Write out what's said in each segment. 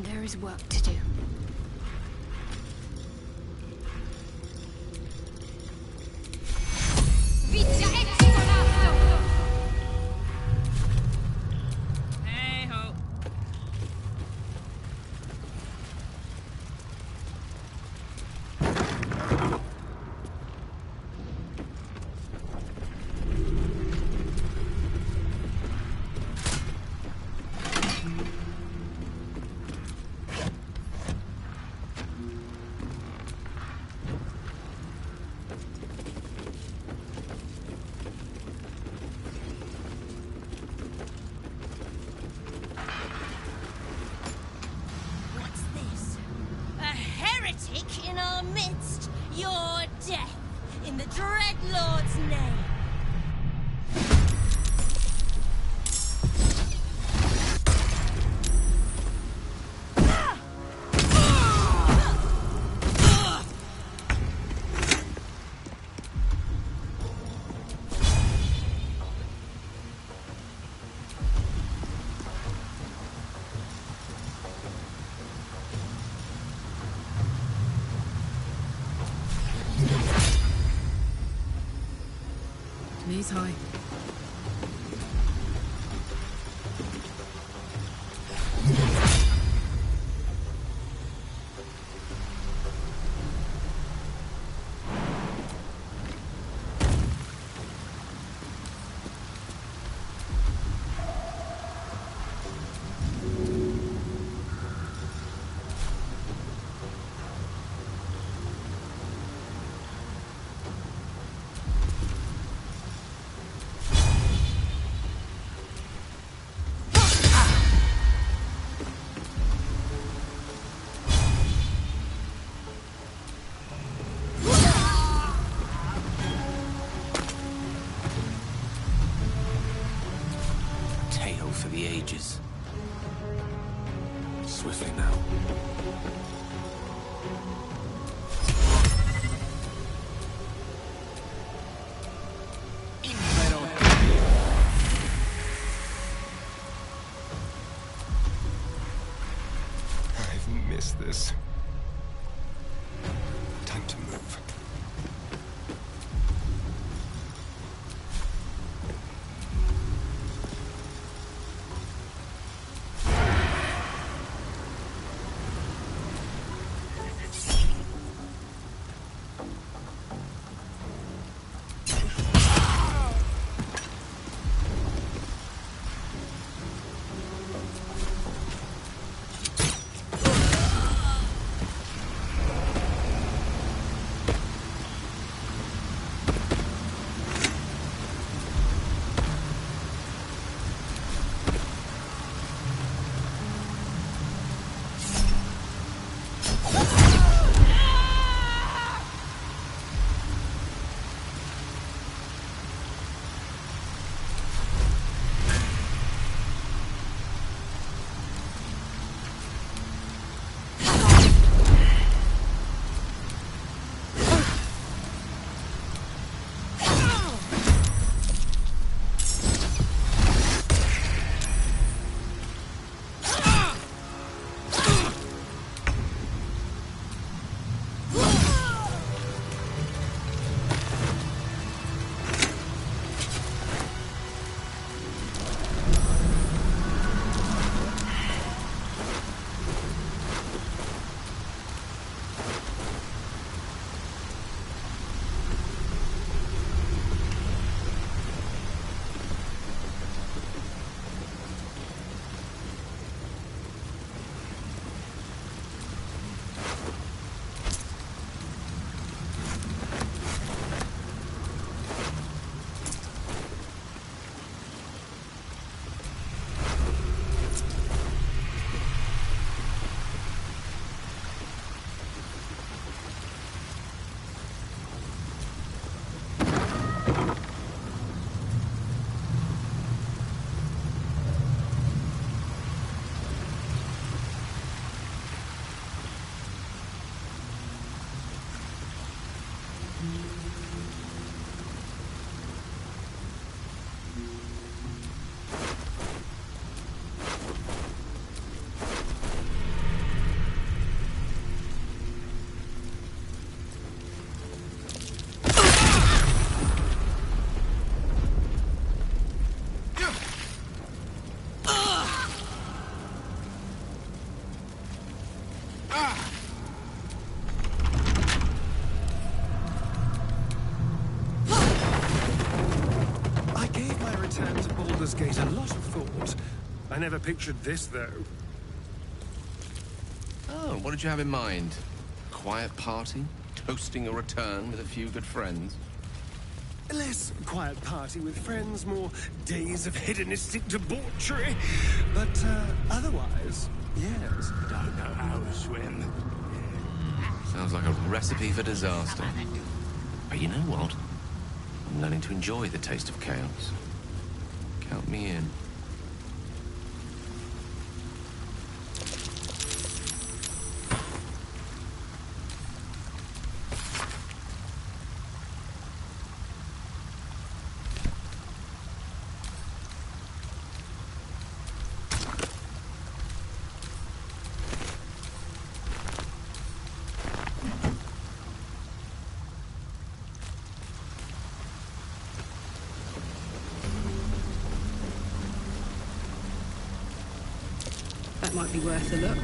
There is work to do. Hey-ho. What's this? A heretic in our midst! Your death, in the Dreadlord's name! Knees high. Tale for the ages. Swiftly now. I've missed this. Time to move. never pictured this, though. Oh, what did you have in mind? Quiet party? Toasting a return with a few good friends? Less quiet party with friends, more days of hedonistic debauchery. But, otherwise, yes. Don't know how to swim. Sounds like a recipe for disaster. But you know what? I'm learning to enjoy the taste of chaos. Count me in. That might be worth a look.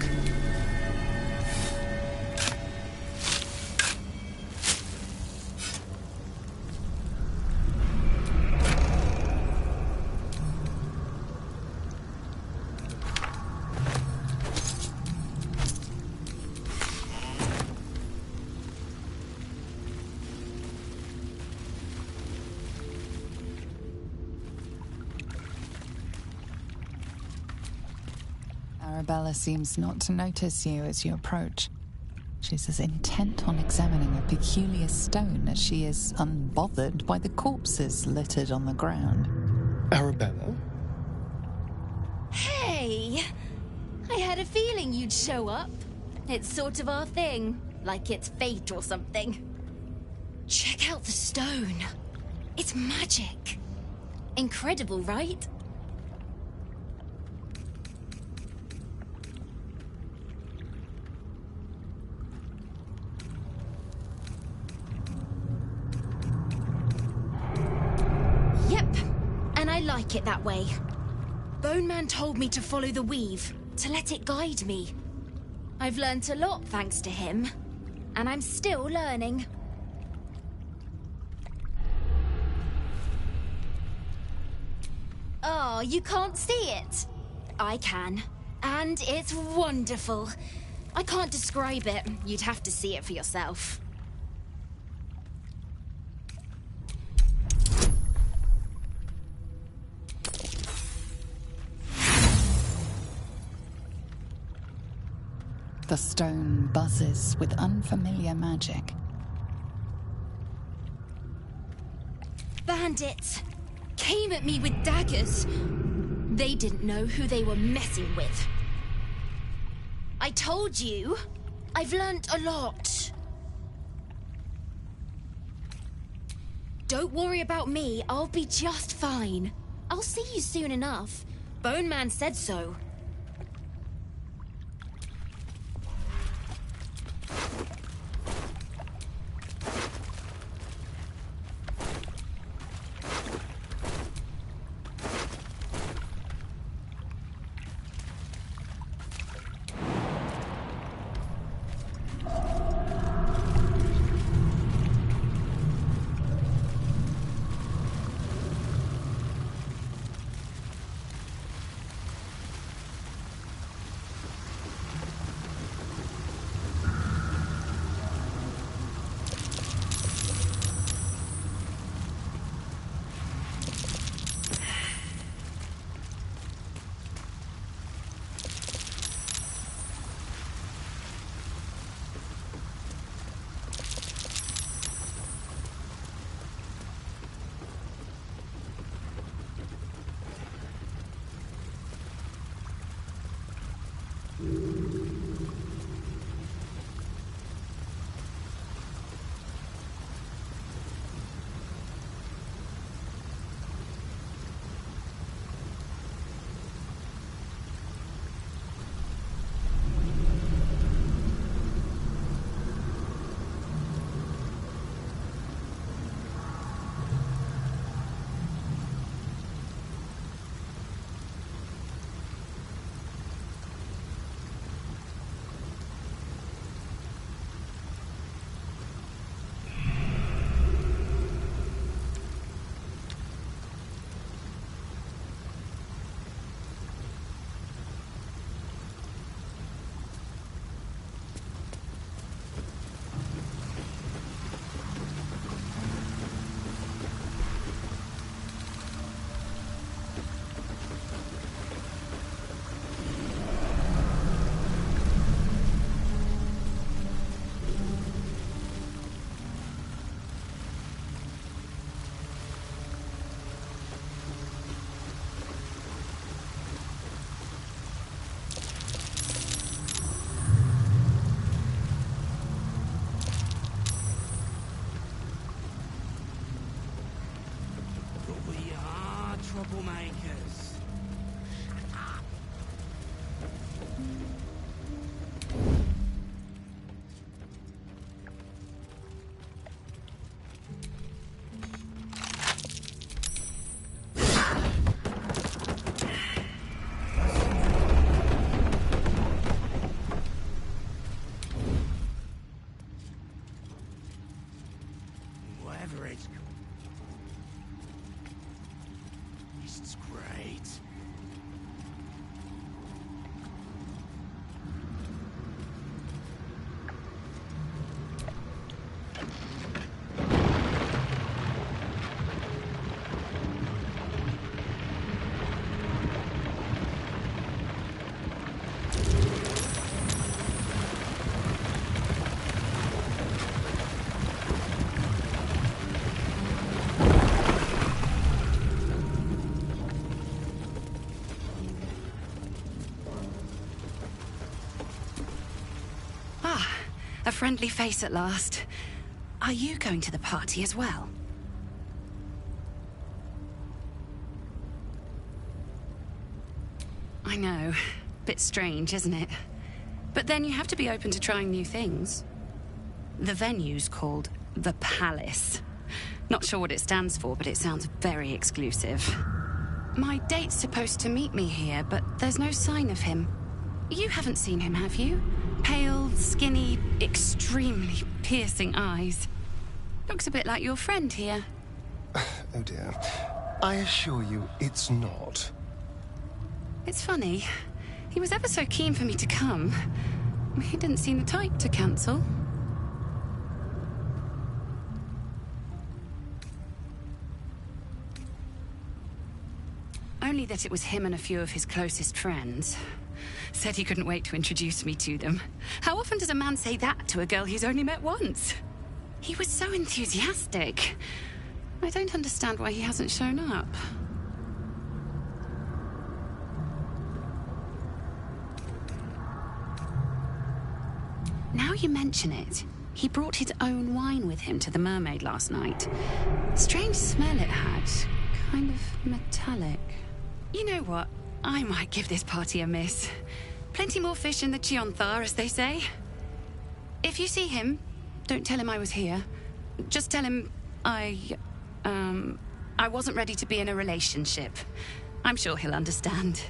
Arabella seems not to notice you as you approach. She's as intent on examining a peculiar stone as she is unbothered by the corpses littered on the ground. Arabella? Hey! I had a feeling you'd show up. It's sort of our thing, like it's fate or something. Check out the stone. It's magic. Incredible, right? I like it that way. Bone Man told me to follow the weave, to let it guide me. I've learnt a lot thanks to him, and I'm still learning. Oh, you can't see it? I can, and it's wonderful. I can't describe it. You'd have to see it for yourself. The stone buzzes with unfamiliar magic. Bandits came at me with daggers. They didn't know who they were messing with. I told you, I've learnt a lot. Don't worry about me, I'll be just fine. I'll see you soon enough. Bone Man said so. tastes great. A friendly face at last. Are you going to the party as well? I know. Bit strange, isn't it? But then you have to be open to trying new things. The venue's called The Palace. Not sure what it stands for, but it sounds very exclusive. My date's supposed to meet me here, but there's no sign of him. You haven't seen him, have you? Pale, skinny, extremely piercing eyes. Looks a bit like your friend here. Oh dear. I assure you, it's not. It's funny. He was ever so keen for me to come. He didn't seem the type to cancel. Only that it was him and a few of his closest friends. Said he couldn't wait to introduce me to them. How often does a man say that to a girl he's only met once? He was so enthusiastic. I don't understand why he hasn't shown up. Now you mention it, he brought his own wine with him to the Mermaid last night. Strange smell it had. Kind of metallic. You know what? I might give this party a miss. Plenty more fish in the Chionthar, as they say. If you see him, don't tell him I was here. Just tell him I wasn't ready to be in a relationship. I'm sure he'll understand.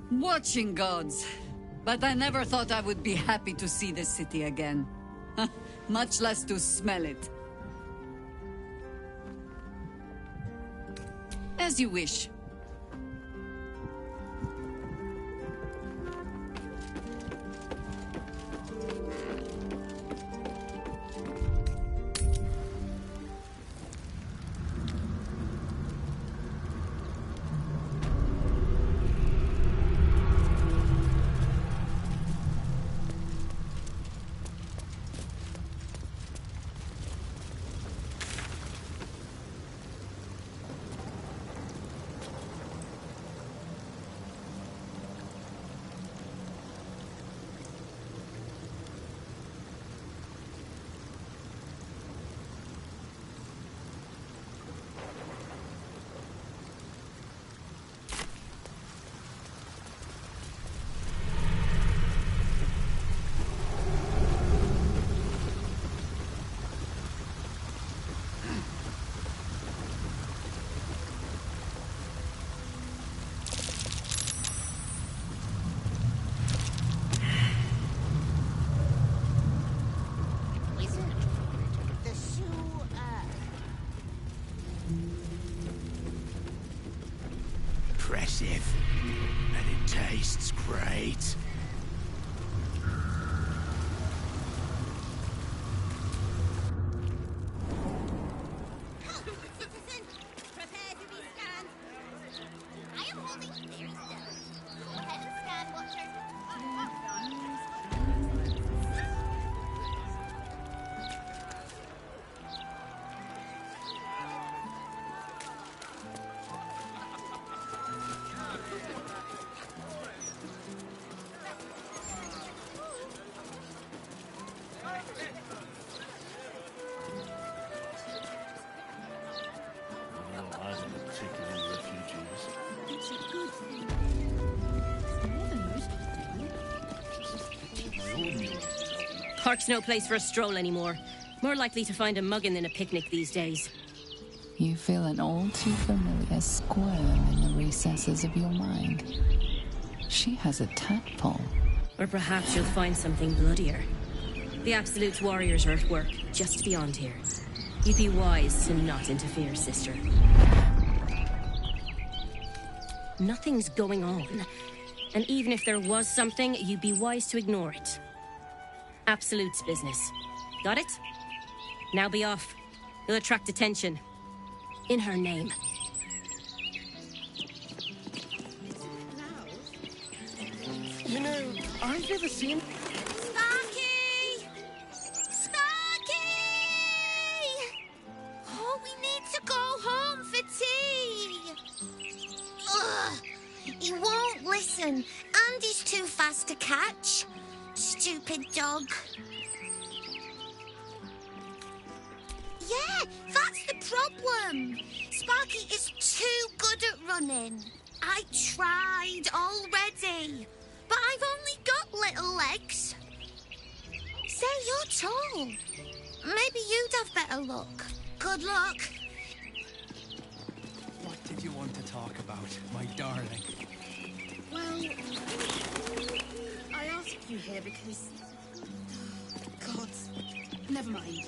Watching gods. But I never thought I would be happy to see this city again. Much less to smell it. As you wish. impressive. And it tastes great. Prepare to be scanned. I am holding very still. Go ahead and scan, Watcher. Park's no place for a stroll anymore. More likely to find a muggin than a picnic these days. You feel an all too familiar squirm in the recesses of your mind. She has a tadpole. Or perhaps you'll find something bloodier. The Absolute's warriors are at work, just beyond here. You'd be wise to not interfere, sister. Nothing's going on. And even if there was something, you'd be wise to ignore it. Absolute's business. Got it? Now be off. You'll attract attention. In her name. You know, I've never seen... Sparky! Sparky! Oh, we need to go home for tea. Ugh, he won't listen. Andy's too fast to catch. Stupid dog. Yeah, that's the problem. Sparky is too good at running. I tried already, but I've only got little legs. Say, you're tall. Maybe you'd have better luck. Good luck. What did you want to talk about, my darling? Well, I asked you here because... God, never mind.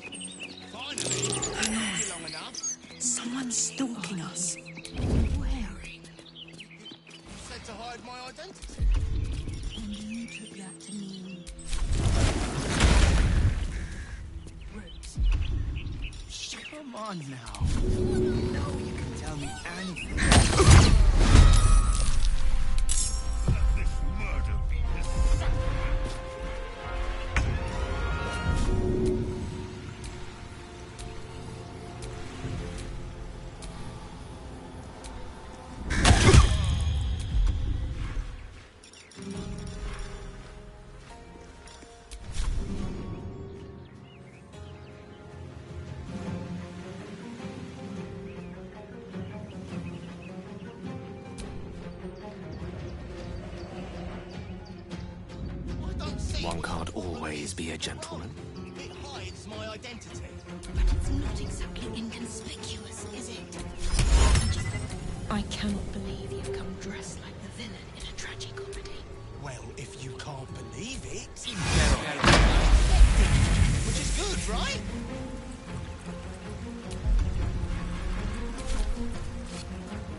Finally! Long enough. Someone's stalking us. Wearing. Said to hide my identity. And you took that to mean... Roots. Come on now. You know you can tell me anything. Let this murder be the sacrament. One can't always be a gentleman. It hides my identity. But it's not exactly inconspicuous, is it? I cannot believe you've come dressed like the villain in a tragicomedy. Well, if you can't believe it, which is good, right?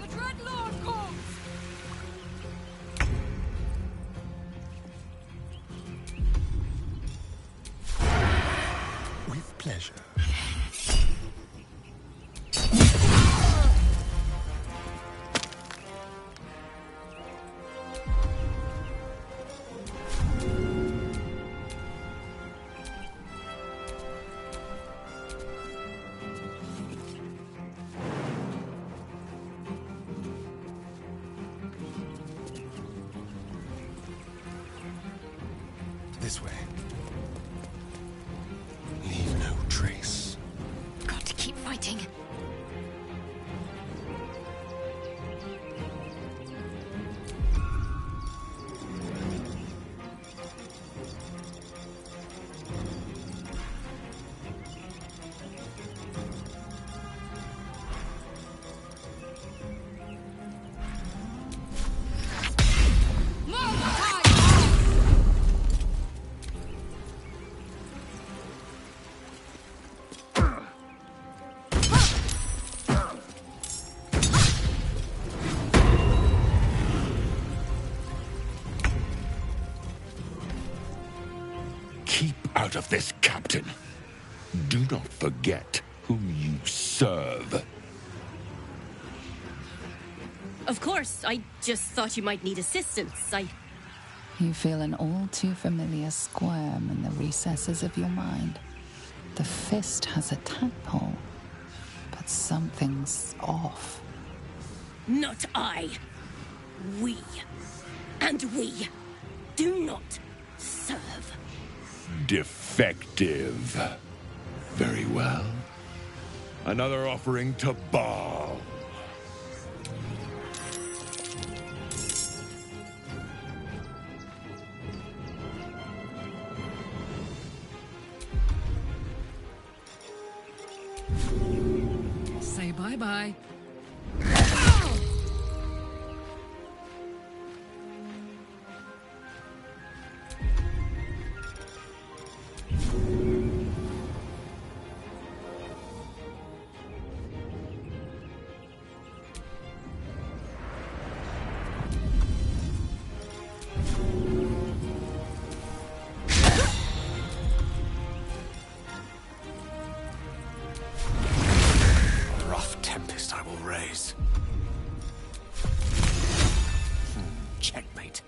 The Dreadlord comes! With pleasure. This way. Leave no trace. Got to keep fighting. out of this, Captain. Do not forget whom you serve. Of course, I just thought you might need assistance. You feel an all too familiar squirm in the recesses of your mind. The fist has a tadpole, but something's off. Not I. We. And we do not serve. Defective. Very well. Another offering to Baal. Say bye-bye. Rough tempest I will raise. Checkmate.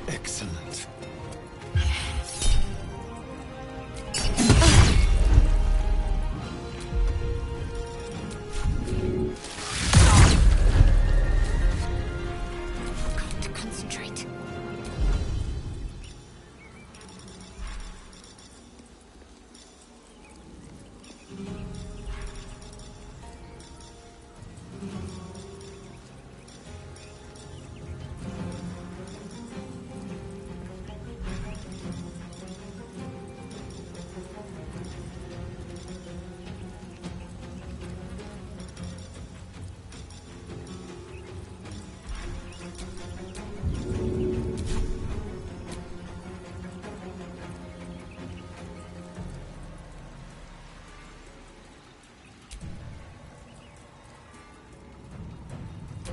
Excellent. Got to concentrate.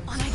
On I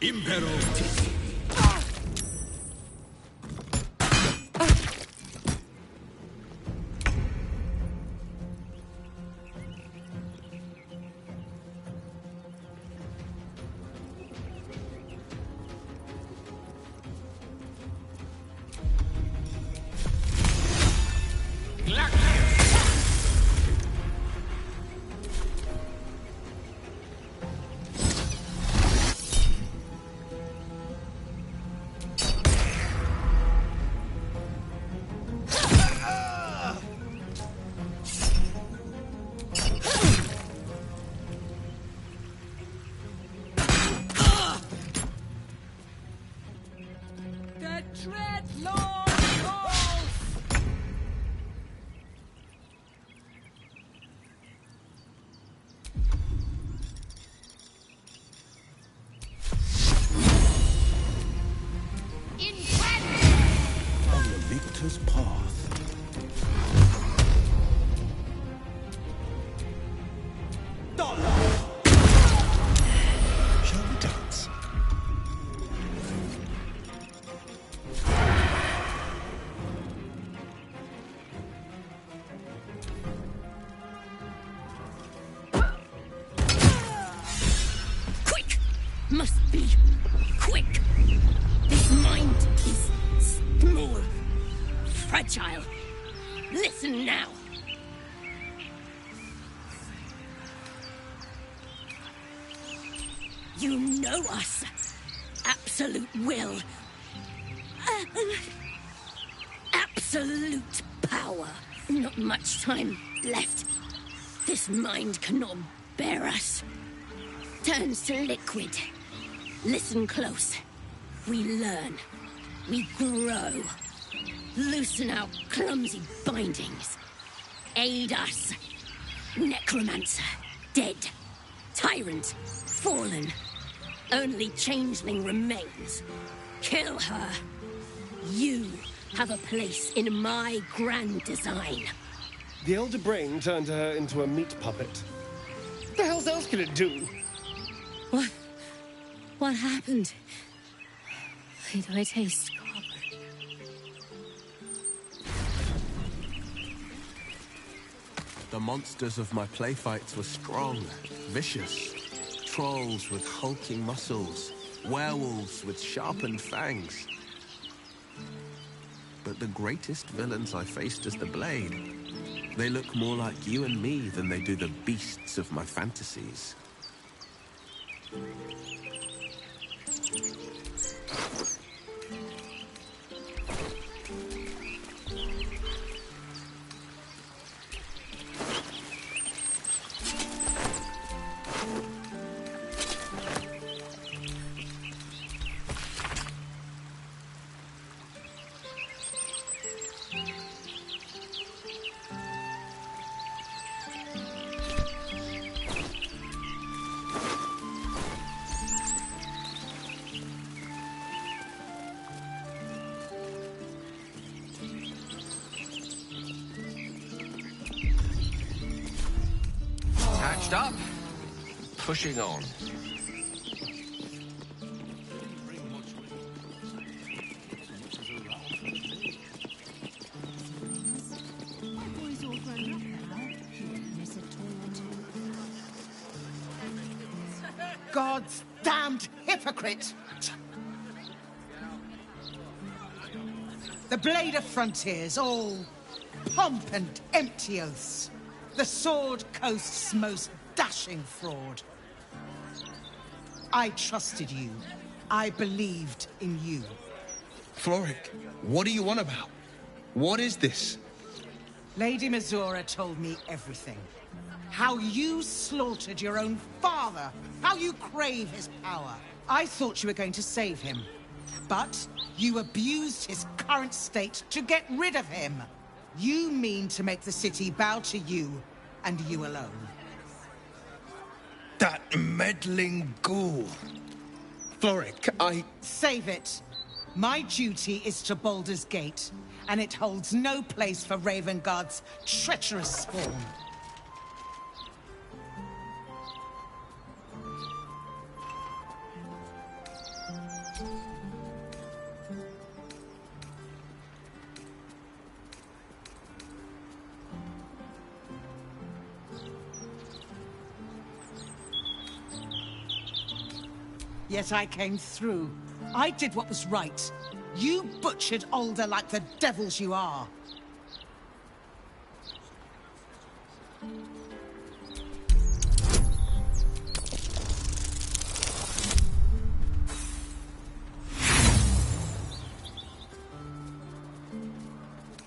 Impero. must be quick. This mind is small, fragile. Listen now. You know us. Absolute will. Absolute power. Not much time left. This mind cannot bear us. Turns to liquid. Listen close. We learn. We grow. Loosen our clumsy bindings. Aid us. Necromancer. Dead. Tyrant. Fallen. Only changeling remains. Kill her. You have a place in my grand design. The Elder Brain turned her into a meat puppet. What the hell else can it do? What happened? Why do I taste copper? The monsters of my play fights were strong, vicious. Trolls with hulking muscles, werewolves with sharpened fangs. But the greatest villains I faced as the Blade, they look more like you and me than they do the beasts of my fantasies. Patched up, pushing on. God's damned hypocrite! The Blade of Frontiers, all pomp and empty oaths. The Sword Coast's most dashing fraud. I trusted you. I believed in you. Floric, what do you want about? What is this? Lady Mizora told me everything. How you slaughtered your own father. How you crave his power. I thought you were going to save him. But you abused his current state to get rid of him. You mean to make the city bow to you, and you alone. That meddling ghoul. Floric, Save it. My duty is to Baldur's Gate, and it holds no place for Ravengard's treacherous spawn. Yet I came through. I did what was right. You butchered Alder like the devils you are.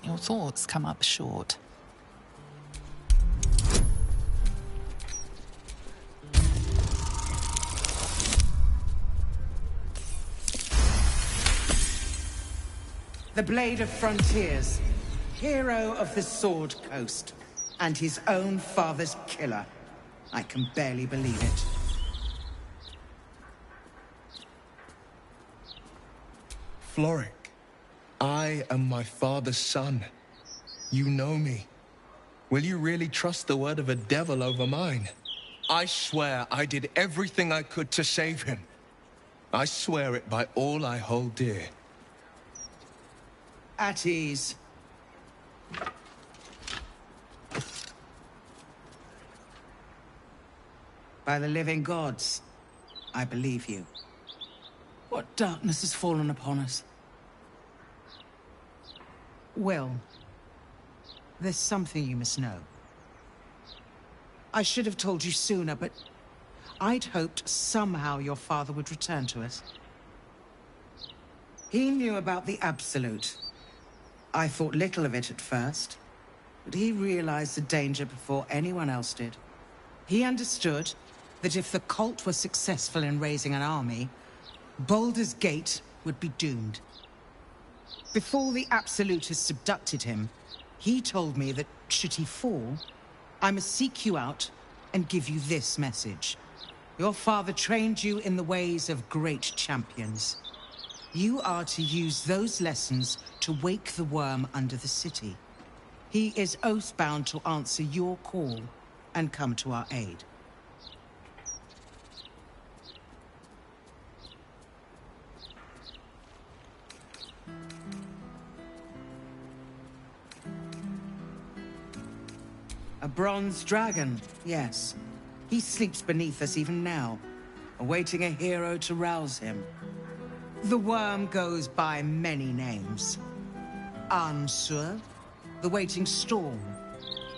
Your thoughts come up short. The Blade of Frontiers, hero of the Sword Coast, and his own father's killer. I can barely believe it. Floric, I am my father's son. You know me. Will you really trust the word of a devil over mine? I swear I did everything I could to save him. I swear it by all I hold dear. At ease. By the living gods, I believe you. What darkness has fallen upon us? Will, there's something you must know. I should have told you sooner, but I'd hoped somehow your father would return to us. He knew about the Absolute. I thought little of it at first, but he realized the danger before anyone else did. He understood that if the cult were successful in raising an army, Baldur's Gate would be doomed. Before the Absolutists abducted him, he told me that should he fall, I must seek you out and give you this message. Your father trained you in the ways of great champions. You are to use those lessons to wake the worm under the city. He is oath-bound to answer your call and come to our aid. A bronze dragon, yes. He sleeps beneath us even now, awaiting a hero to rouse him. The worm goes by many names. Ansur, the waiting storm,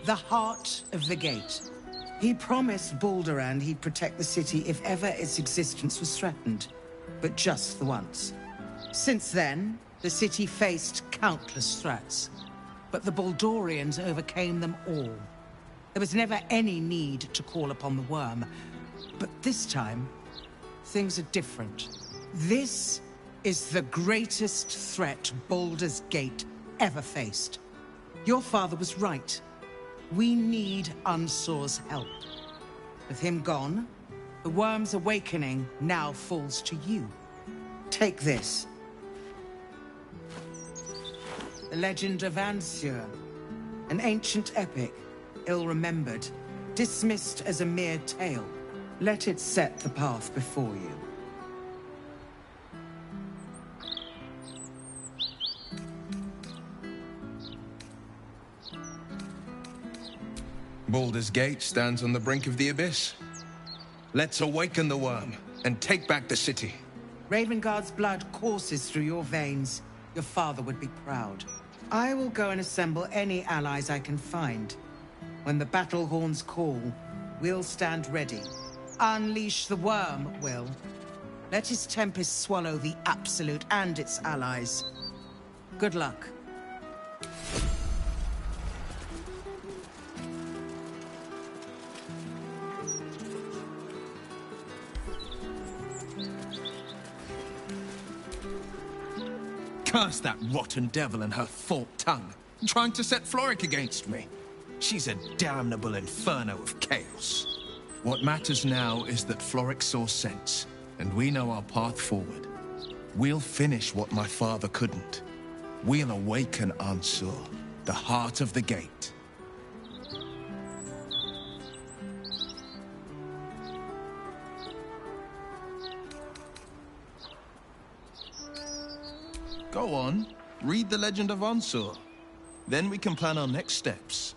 the heart of the gate. He promised Baldur he'd protect the city if ever its existence was threatened, but just the once. Since then, the city faced countless threats, but the Baldurians overcame them all. There was never any need to call upon the worm, but this time, things are different. This is the greatest threat Baldur's Gate ever faced. Your father was right. We need Unsur's help. With him gone, the worm's awakening now falls to you. Take this. The legend of Ansur, an ancient epic, ill-remembered, dismissed as a mere tale. Let it set the path before you. Baldur's Gate stands on the brink of the abyss. Let's awaken the worm and take back the city. Ravengard's blood courses through your veins. Your father would be proud. I will go and assemble any allies I can find. When the battle horns call, we'll stand ready. Unleash the worm, Will. Let his tempest swallow the Absolute and its allies. Good luck. Curse that rotten devil and her forked tongue, trying to set Floric against me. She's a damnable inferno of chaos. What matters now is that Floric saw sense, and we know our path forward. We'll finish what my father couldn't. We'll awaken Ansur, the heart of the gate. Go on, read the legend of Ansur. Then we can plan our next steps.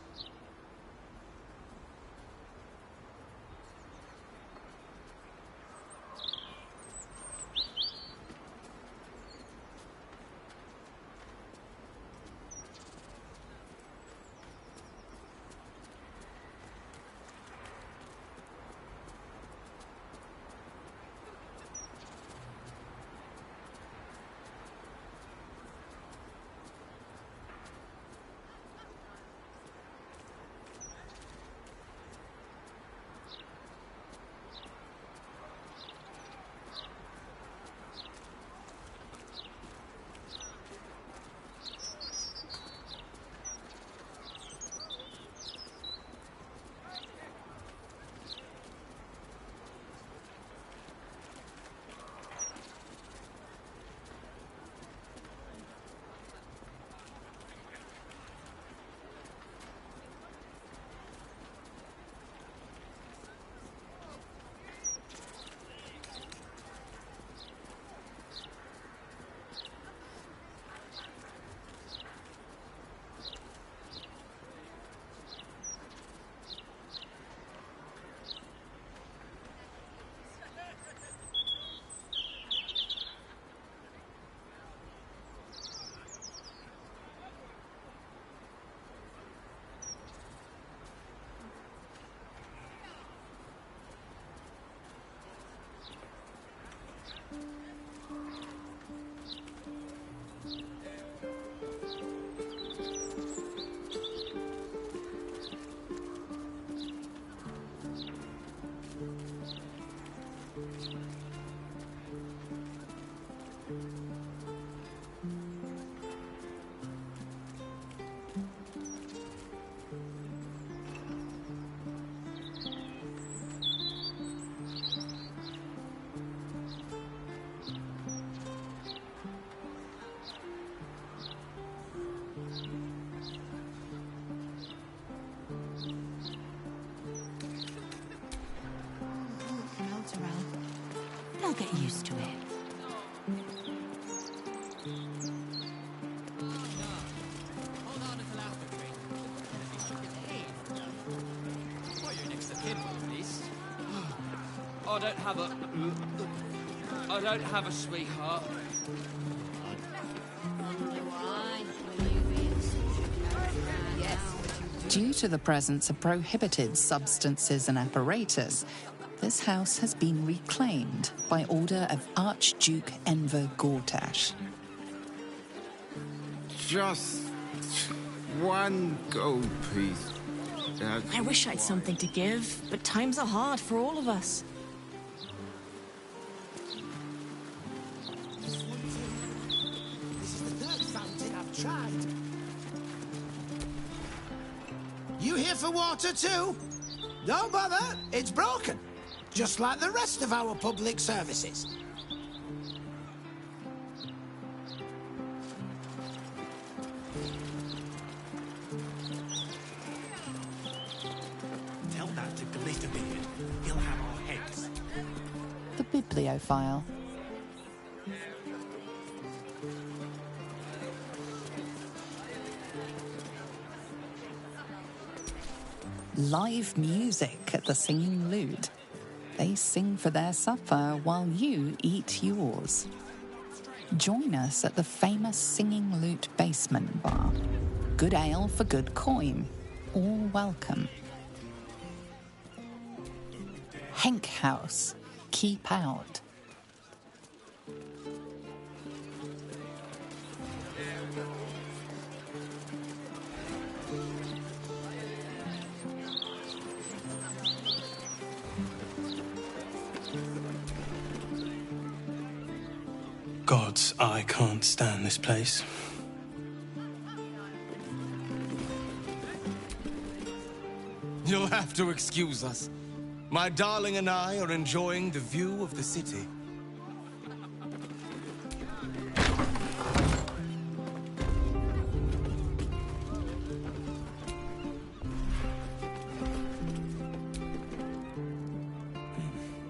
They'll get used to it. I don't have a sweetheart. Due to the presence of prohibited substances and apparatus, this house has been reclaimed by order of Archduke Enver Gortash. Just one go, please. I wish I'd something to give, but times are hard for all of us. This is the third fountain I've tried. You here for water too? Don't bother, it's broken. Just like the rest of our public services. Tell that to Glitterbeard. He'll have our heads. The bibliophile. Live music at the Singing Lute. They sing for their supper while you eat yours. Join us at the famous Singing Lute basement bar. Good ale for good coin. All welcome. Henk House. Keep out. Gods, I can't stand this place. You'll have to excuse us. My darling and I are enjoying the view of the city.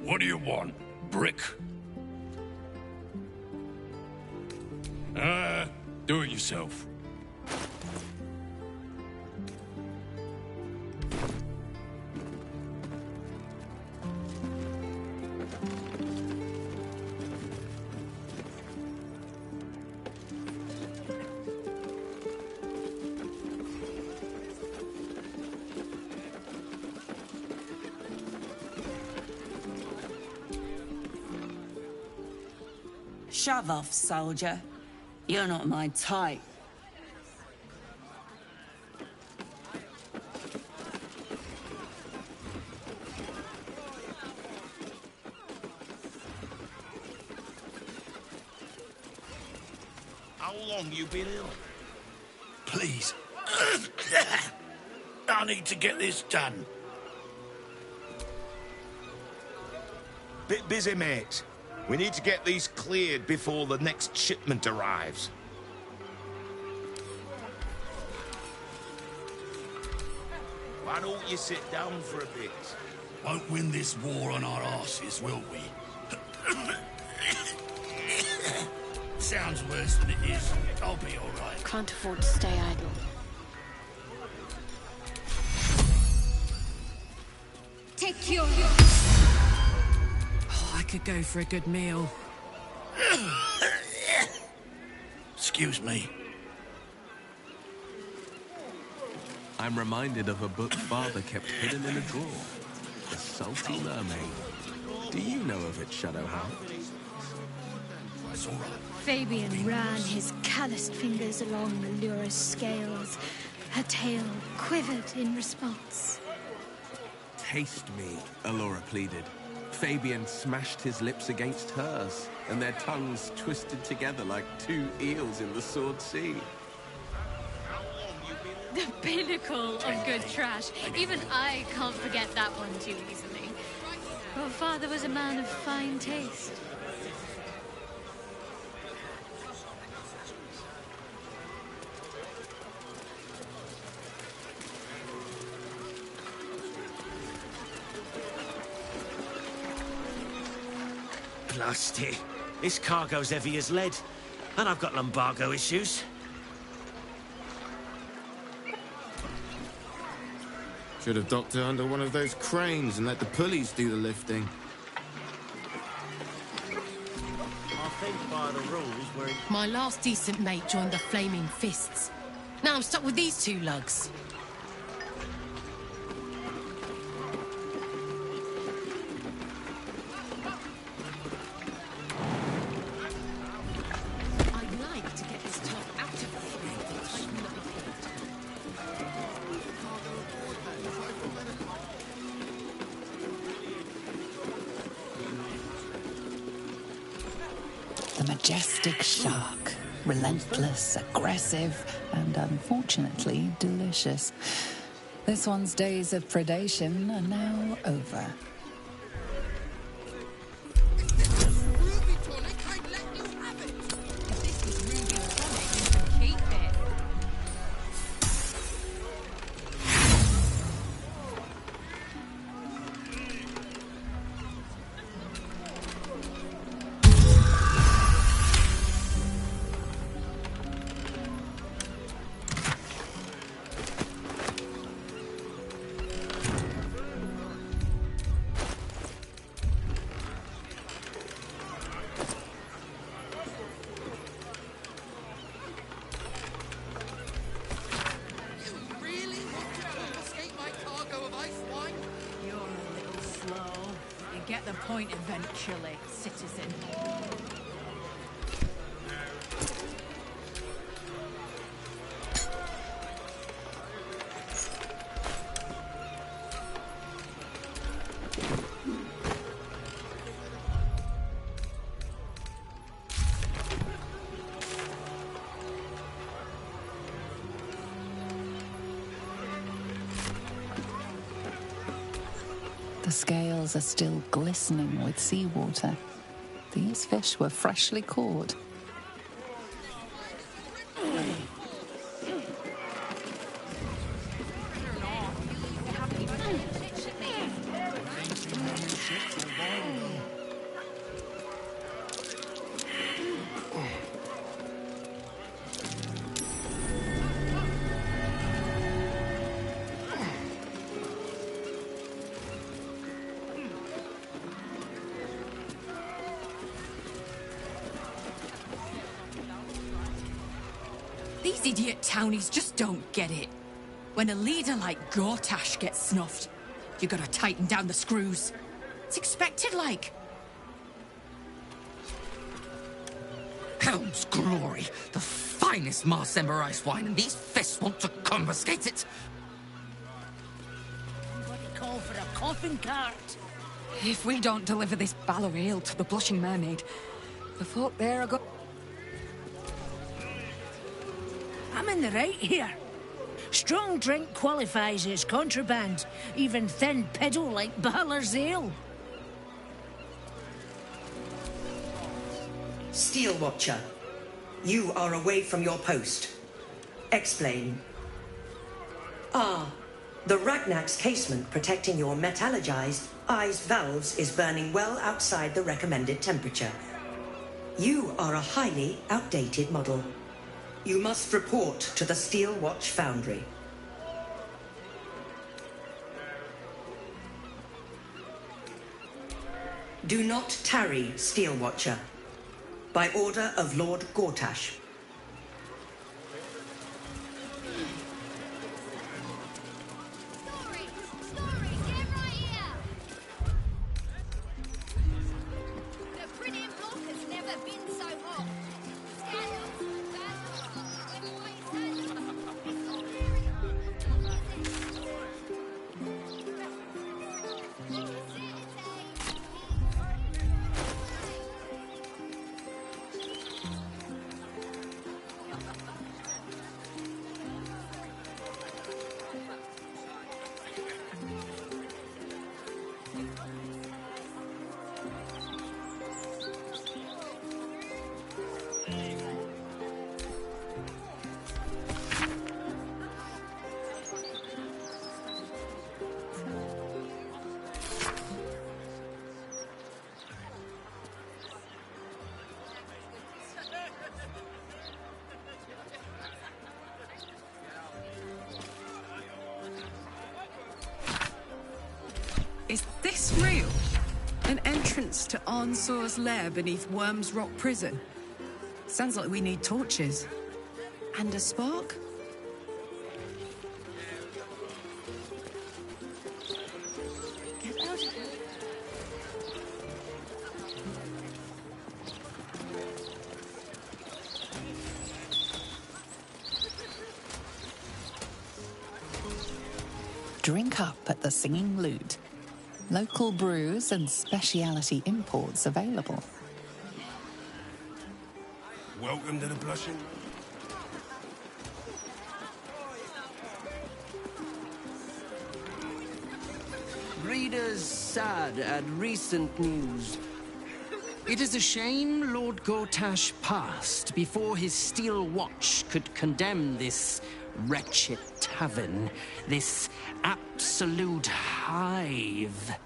What do you want? Brick? Do it yourself. Shove off, soldier. You're not my type. How long you been ill? Please. I need to get this done. Bit busy, mate. We need to get these cleared before the next shipment arrives. Why don't you sit down for a bit? Won't win this war on our arses, will we? Sounds worse than it is. I'll be all right. Can't afford to stay idle. Take your... Oh, I could go for a good meal. Excuse me. I'm reminded of a book Father kept hidden in a drawer. The Salty Mermaid. Do you know of it, Shadowhound? It's all right. Fabian ran his calloused fingers along Allura's scales. Her tail quivered in response. Taste me, Allura pleaded. Fabian smashed his lips against hers, and their tongues twisted together like two eels in the Sword Sea. The pinnacle of good trash. Even I can't forget that one too easily. Your father was a man of fine taste. Blast it. This cargo's heavy as lead, and I've got lumbago issues. Should have docked her under one of those cranes and let the pulleys do the lifting. I think by the rules we're in... My last decent mate joined the Flaming Fists. Now I'm stuck with these two lugs. I'd like to get this top out of the fray and tighten the The majestic shark. Relentless, aggressive, and unfortunately delicious. This one's days of predation are now over. Get the point eventually, citizen. The scales are still glistening with seawater. These fish were freshly caught. These idiot townies just don't get it. When a leader like Gortash gets snuffed, you gotta tighten down the screws. It's expected, like. Helm's Glory, the finest Marsember ice wine, and these fists want to confiscate it. Somebody call for a coffin cart. If we don't deliver this Baldur ale to the Blushing Mermaid, the folk there are go. I'm in the right here. Strong drink qualifies as contraband, even thin piddle like Baldur's ale. Steel Watcher, you are away from your post. Explain. Ah, the Ragnak's casement protecting your metallurgized eyes valves is burning well outside the recommended temperature. You are a highly outdated model. You must report to the Steel Watch Foundry. Do not tarry, Steel Watcher. By order of Lord Gortash. entrance to Arnsor's lair beneath Worm's Rock Prison. Sounds like we need torches. And a spark? Get out of here. Drink up at the Singing Lute. Local brews and specialty imports available. Welcome to the Blushing. Readers sad at recent news. It is a shame Lord Gortash passed before his steel watch could condemn this wretched tavern, this absolute hive.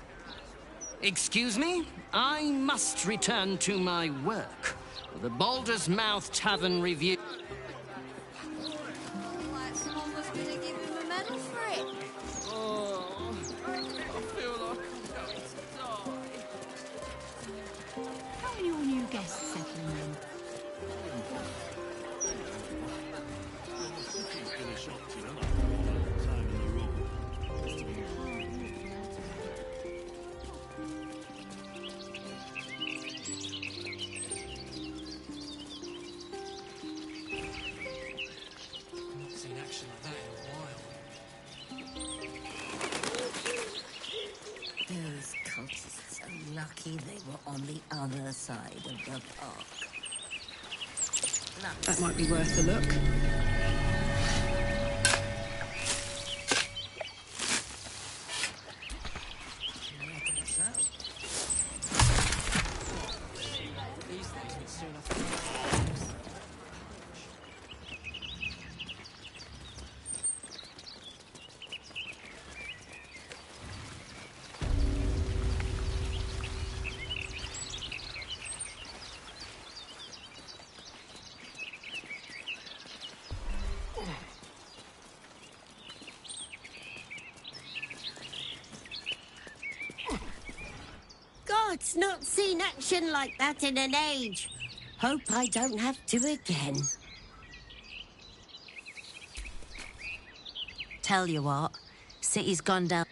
Excuse me, I must return to my work. The Baldur's Mouth Tavern Review. Like someone was gonna give him a medal for it. Oh, I feel like I'm going to die. How are your new guests settling in? Seen action like that in a while. Those cultists are lucky they were on the other side of the park. That might be worth a look. These things would soon have to... God's not seen action like that in an age. Hope I don't have to again. Tell you what, city's gone down.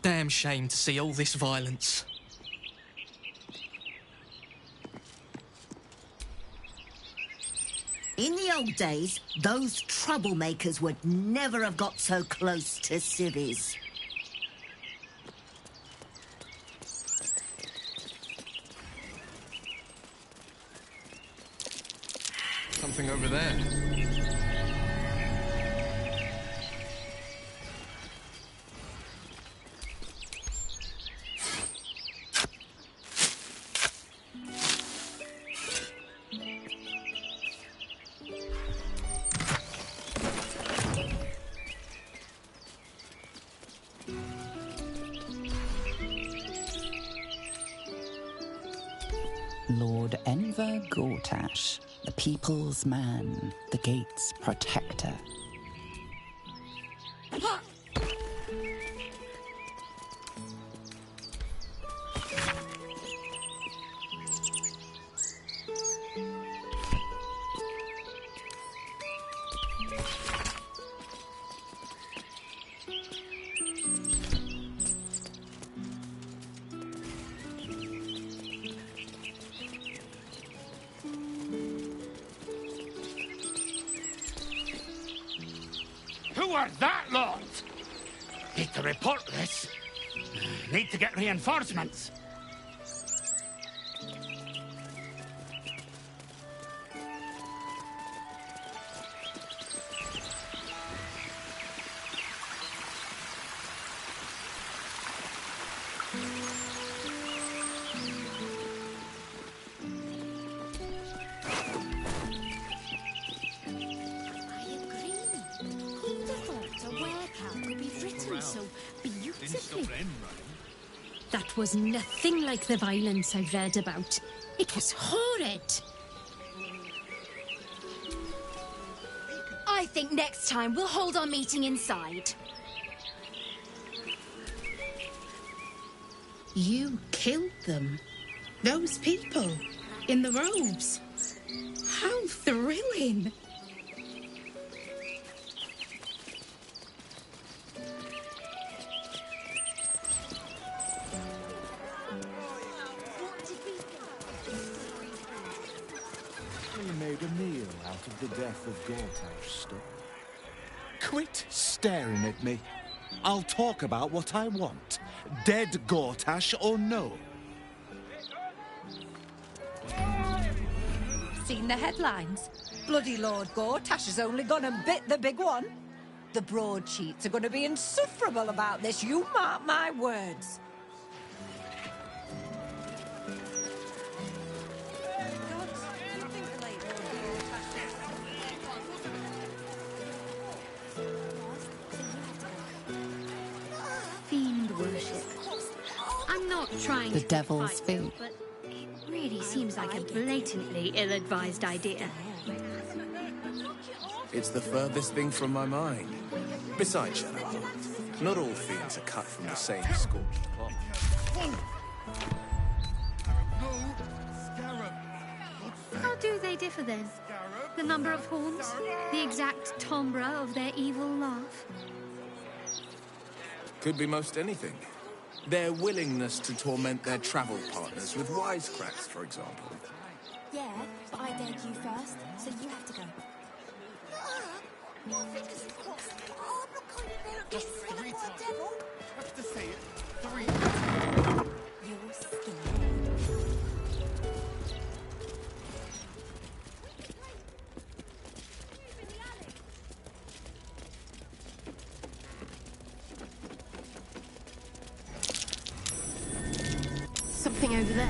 Damn shame to see all this violence. In the old days, those troublemakers would never have got so close to civvies. Something over there. Lord Enver Gortash, the people's man, the gate's protector. Who are that lot? Need to report this. Need to get reinforcements. That was nothing like the violence I've read about. It was horrid. I think next time we'll hold our meeting inside. You killed them. Those people in the robes. How thrilling! We made a meal out of the death of Gortash story. Quit staring at me. I'll talk about what I want. Dead Gortash or no. Seen the headlines? Bloody Lord Gortash has only gone and bit the big one. The broadsheets are going to be insufferable about this, you mark my words. Fiend worship. I'm not trying The to devil's fight them, feet. but it really seems like a blatantly ill-advised idea. It's the furthest thing from my mind. Besides, Shadowheart, not all fiends are cut from the same scorched cloth. How do they differ then? The number of horns? The exact timbre of their evil laugh? Could be most anything. Their willingness to torment their travel partners with wisecracks, for example. Yeah, but I dared you first, so you have to go. Just 3 times. I have to say it 3 times. You're scared. Something over there.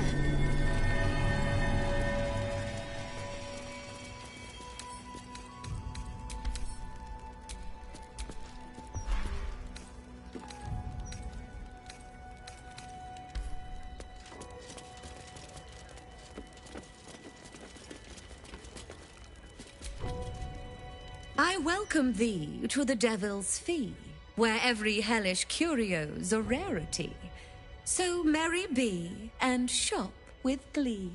I welcome thee to the Devil's Fee, where every hellish curio's a rarity. So merry be, and shop with glee.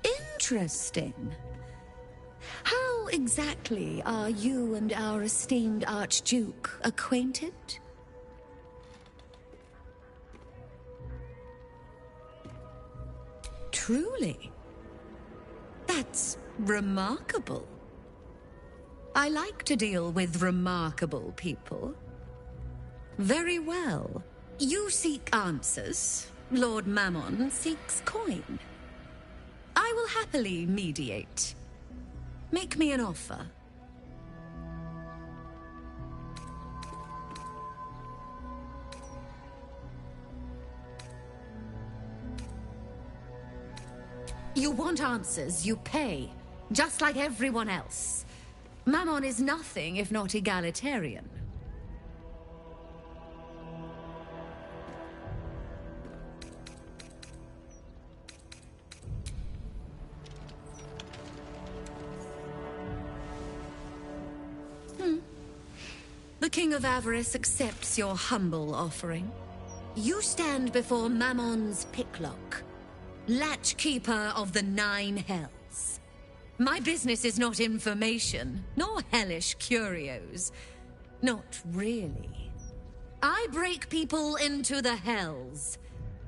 Interesting. How exactly are you and our esteemed Archduke acquainted? Truly? That's remarkable. I like to deal with remarkable people. Very well. You seek answers. Lord Mammon seeks coin. I will happily mediate. Make me an offer. You want answers, you pay. Just like everyone else. Mammon is nothing if not egalitarian. The King of Avarice accepts your humble offering. You stand before Mammon's picklock, latchkeeper of the 9 hells. My business is not information, nor hellish curios. Not really. I break people into the hells.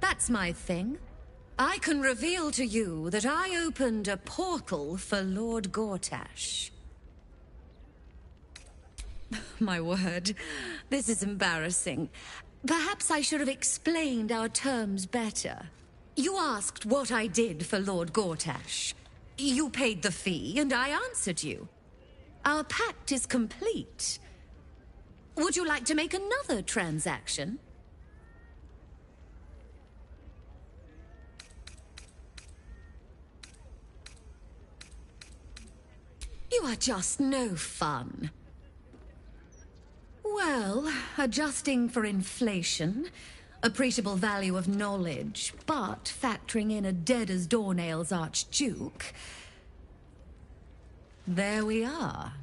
That's my thing. I can reveal to you that I opened a portal for Lord Gortash. My word, this is embarrassing. Perhaps I should have explained our terms better. You asked what I did for Lord Gortash. You paid the fee, and I answered you. Our pact is complete. Would you like to make another transaction? You are just no fun. Well, adjusting for inflation, appreciable value of knowledge, but factoring in a dead-as-doornails Archduke, there we are.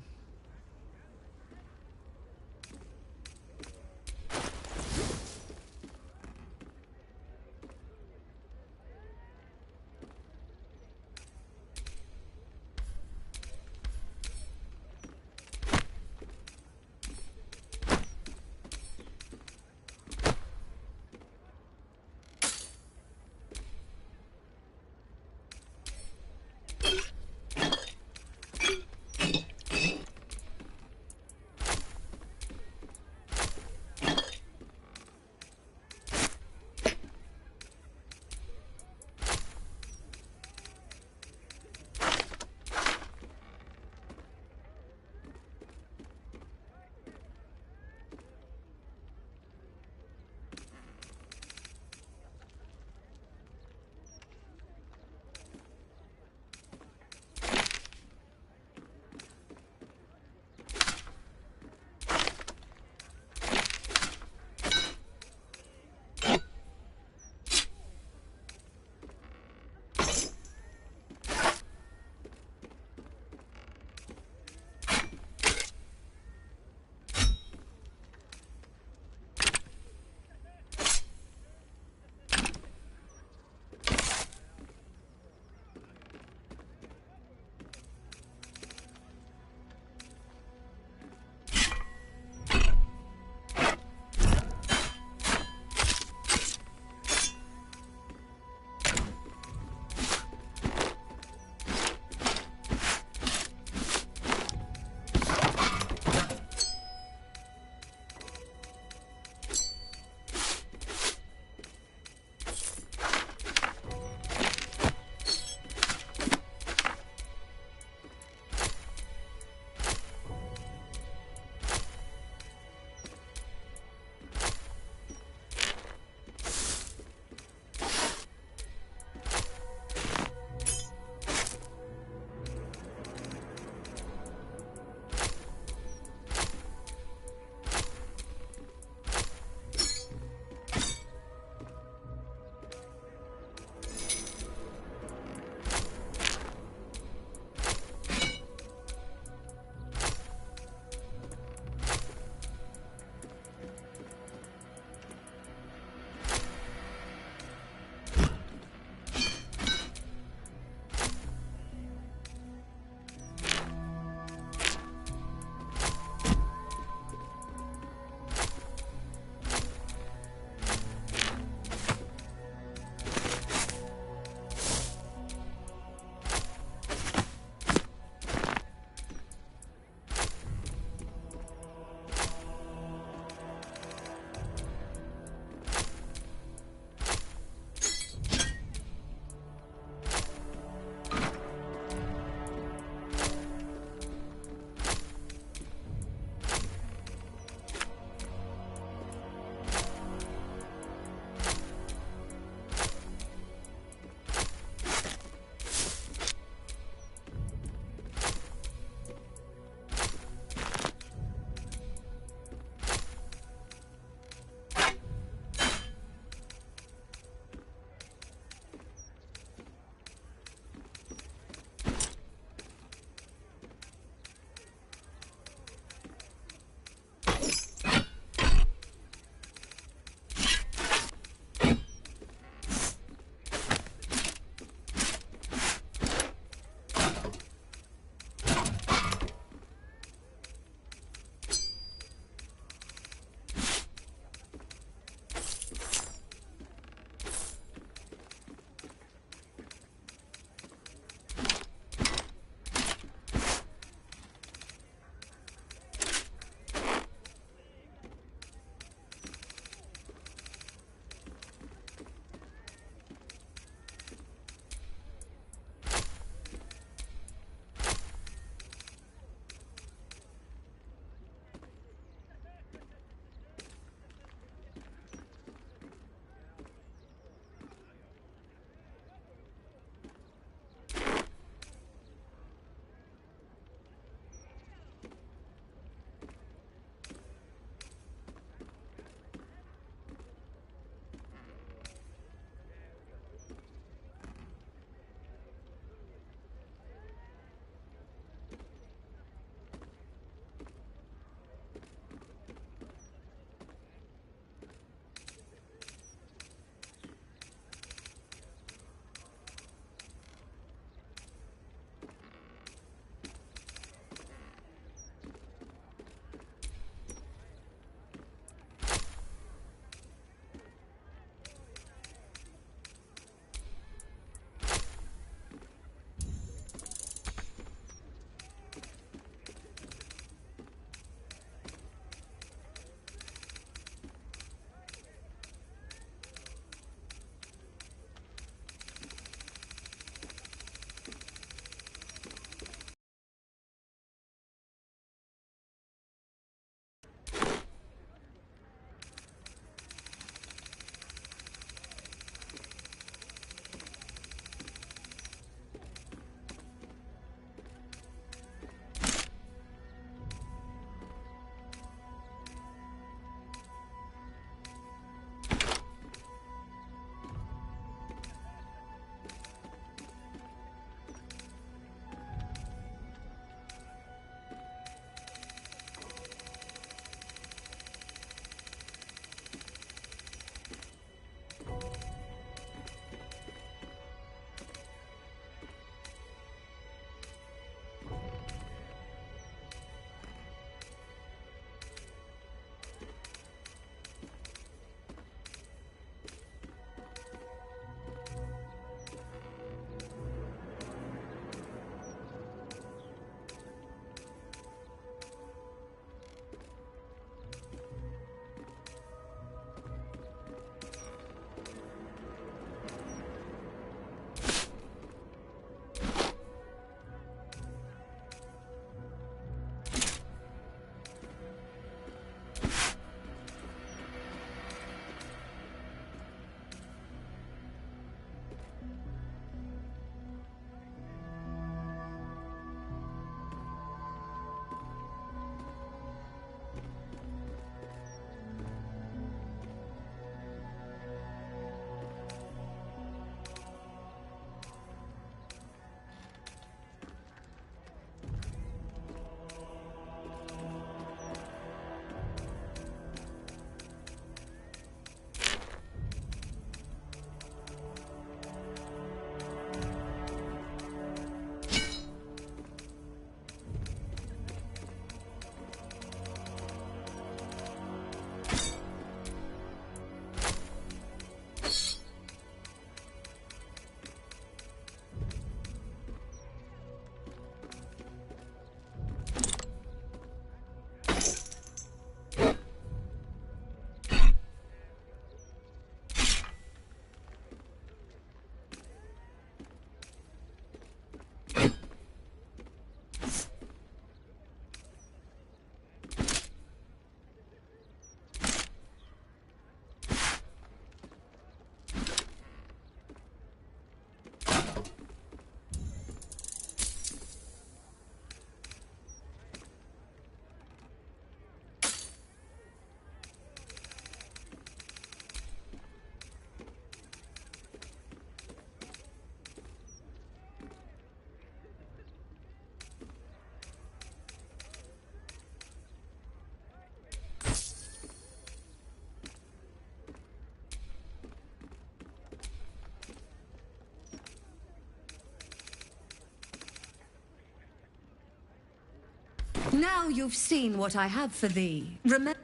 Now you've seen what I have for thee. Remember.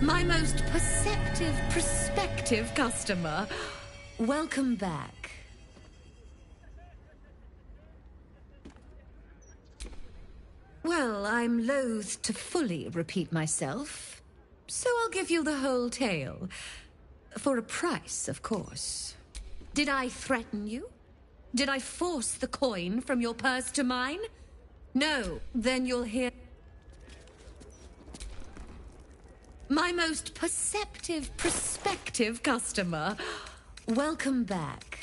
My most prospective customer. Welcome back. Well, I'm loath to fully repeat myself, so I'll give you the whole tale. For a price, of course. Did I threaten you? Did I force the coin from your purse to mine? No, then you'll hear... My most prospective customer. Welcome back.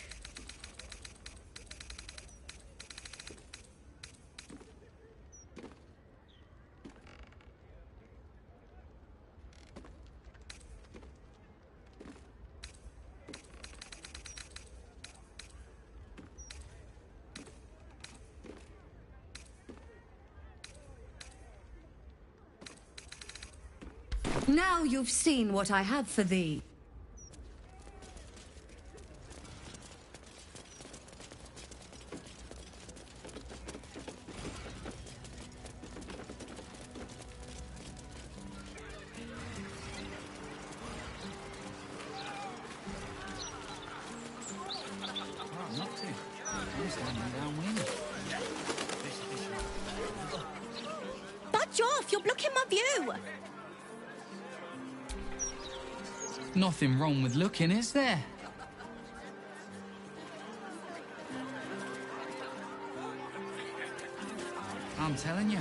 Now you've seen what I have for thee. Budge off! You're blocking my view! Nothing wrong with looking, is there? I'm telling you,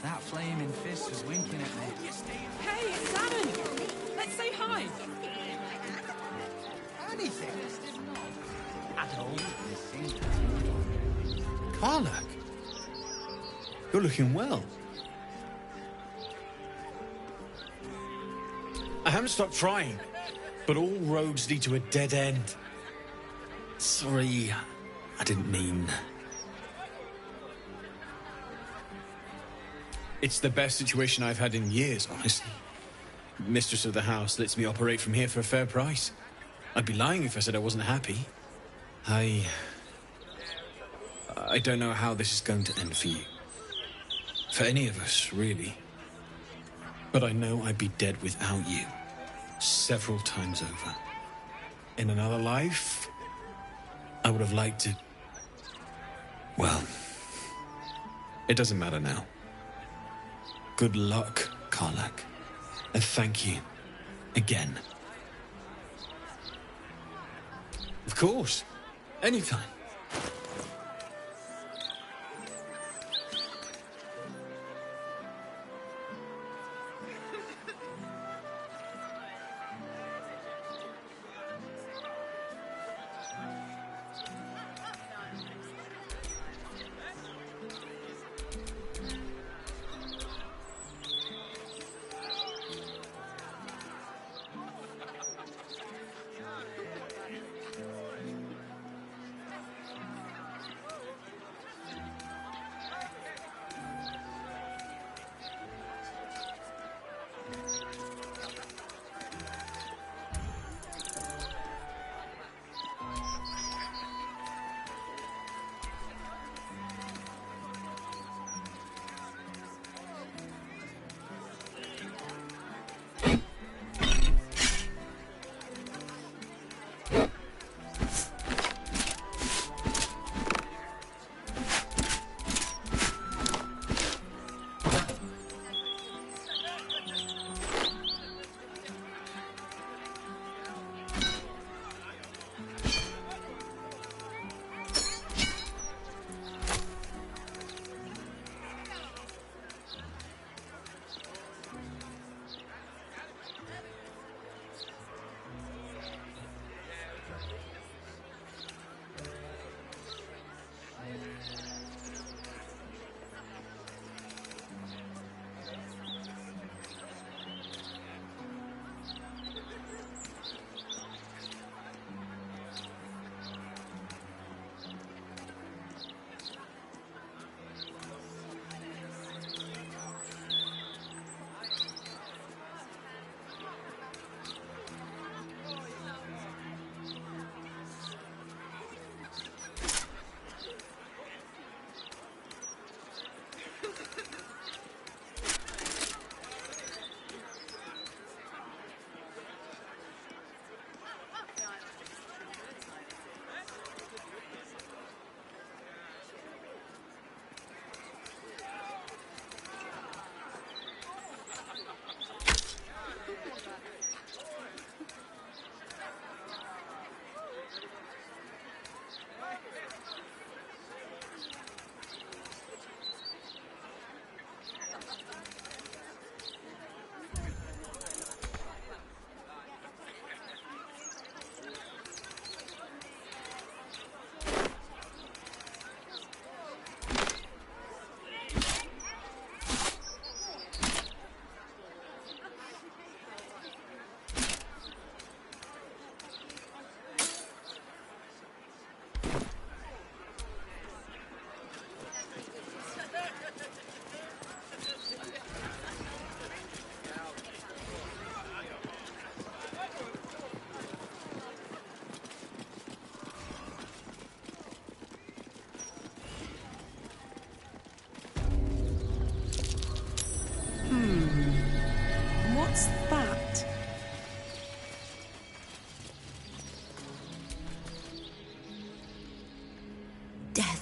that flaming fist was winking at me. Hey, it's Alan! Let's say hi! Anything? At all? Karlak, you're looking well. I haven't stopped trying, but all roads lead to a dead end. Sorry, I didn't mean... It's the best situation I've had in years, honestly. Mistress of the house lets me operate from here for a fair price. I'd be lying if I said I wasn't happy. I don't know how this is going to end for you. For any of us, really. But I know I'd be dead without you. Several times over. In another life, I would have liked to... Well, it doesn't matter now. Good luck, Karlak. And thank you. Again. Of course. Anytime.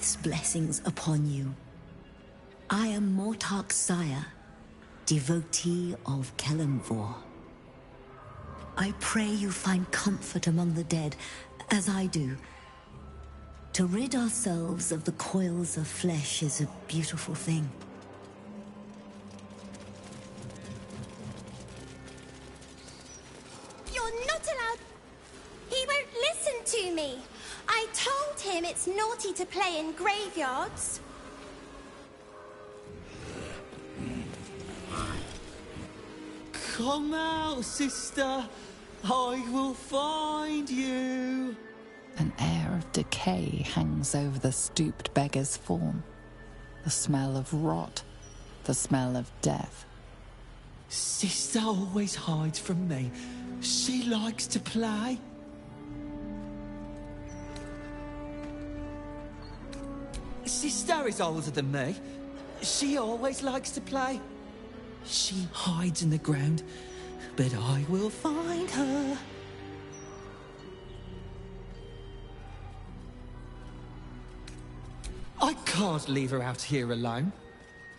Gwyth's blessings upon you. I am Mortark's sire, devotee of Kelemvor. I pray you find comfort among the dead, as I do. To rid ourselves of the coils of flesh is a beautiful thing. You're not allowed... He won't listen to me. I told him it's naughty to play in graveyards. Come out, sister. I will find you. An air of decay hangs over the stooped beggar's form. The smell of rot, the smell of death. Sister always hides from me. She likes to play. Sister is older than me. She always likes to play. She hides in the ground, but I will find her. I can't leave her out here alone.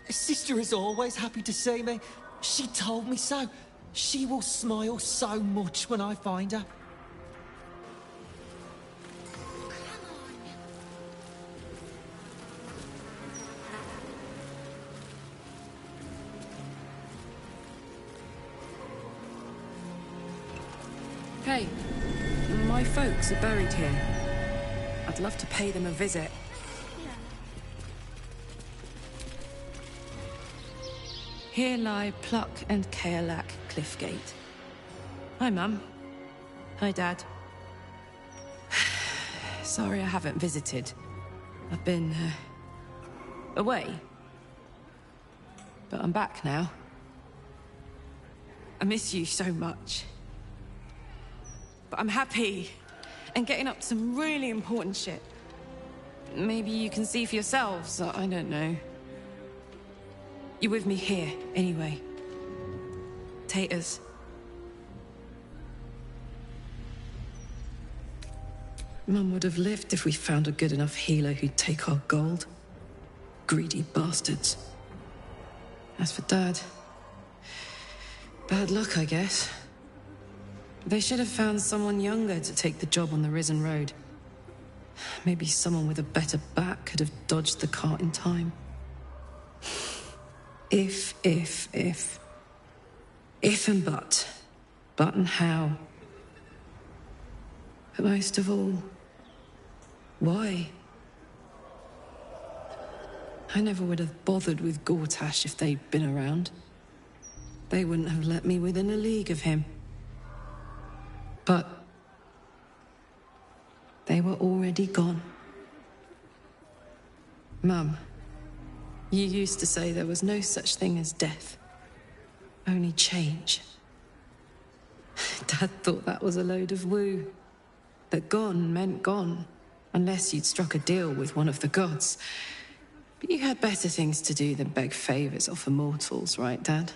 Sister is always happy to see me. She told me so. She will smile so much when I find her. Hey, my folks are buried here. I'd love to pay them a visit. Here lie Pluck and Kaelak Cliffgate. Hi, Mum. Hi, Dad. Sorry I haven't visited. I've been, away. But I'm back now. I miss you so much. But I'm happy and getting up to some really important shit. Maybe you can see for yourselves, I don't know. You're with me here, anyway. Taters. Mum would have lived if we found a good enough healer who'd take our gold. Greedy bastards. As for Dad... bad luck, I guess. They should have found someone younger to take the job on the Risen Road. Maybe someone with a better back could have dodged the cart in time. If and but. But and how. But most of all, why? I never would have bothered with Gortash if they'd been around. They wouldn't have let me within a league of him. But they were already gone. Mum, you used to say there was no such thing as death, only change. Dad thought that was a load of woo, that gone meant gone, unless you'd struck a deal with one of the gods. But you had better things to do than beg favors off immortals, right, Dad?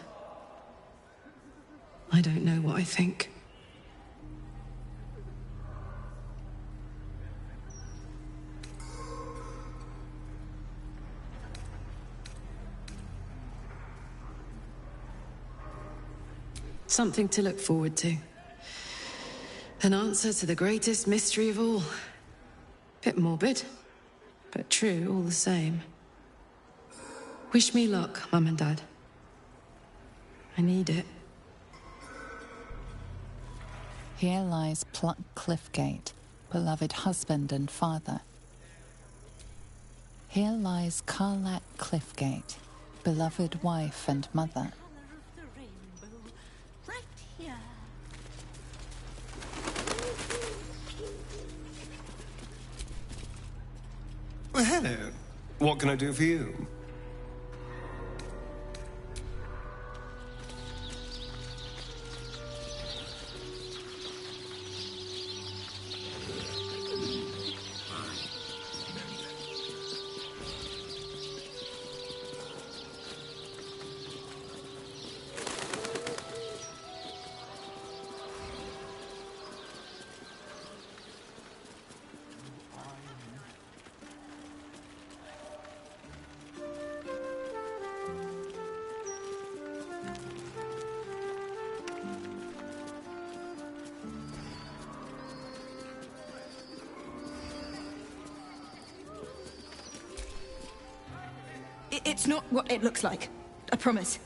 I don't know what I think. Something to look forward to. An answer to the greatest mystery of all. Bit morbid, but true all the same. Wish me luck, Mum and Dad. I need it. Here lies Pluck Cliffgate, beloved husband and father. Here lies Kaelak Cliffgate, beloved wife and mother. Well, hello. What can I do for you? It's not what it looks like. I promise.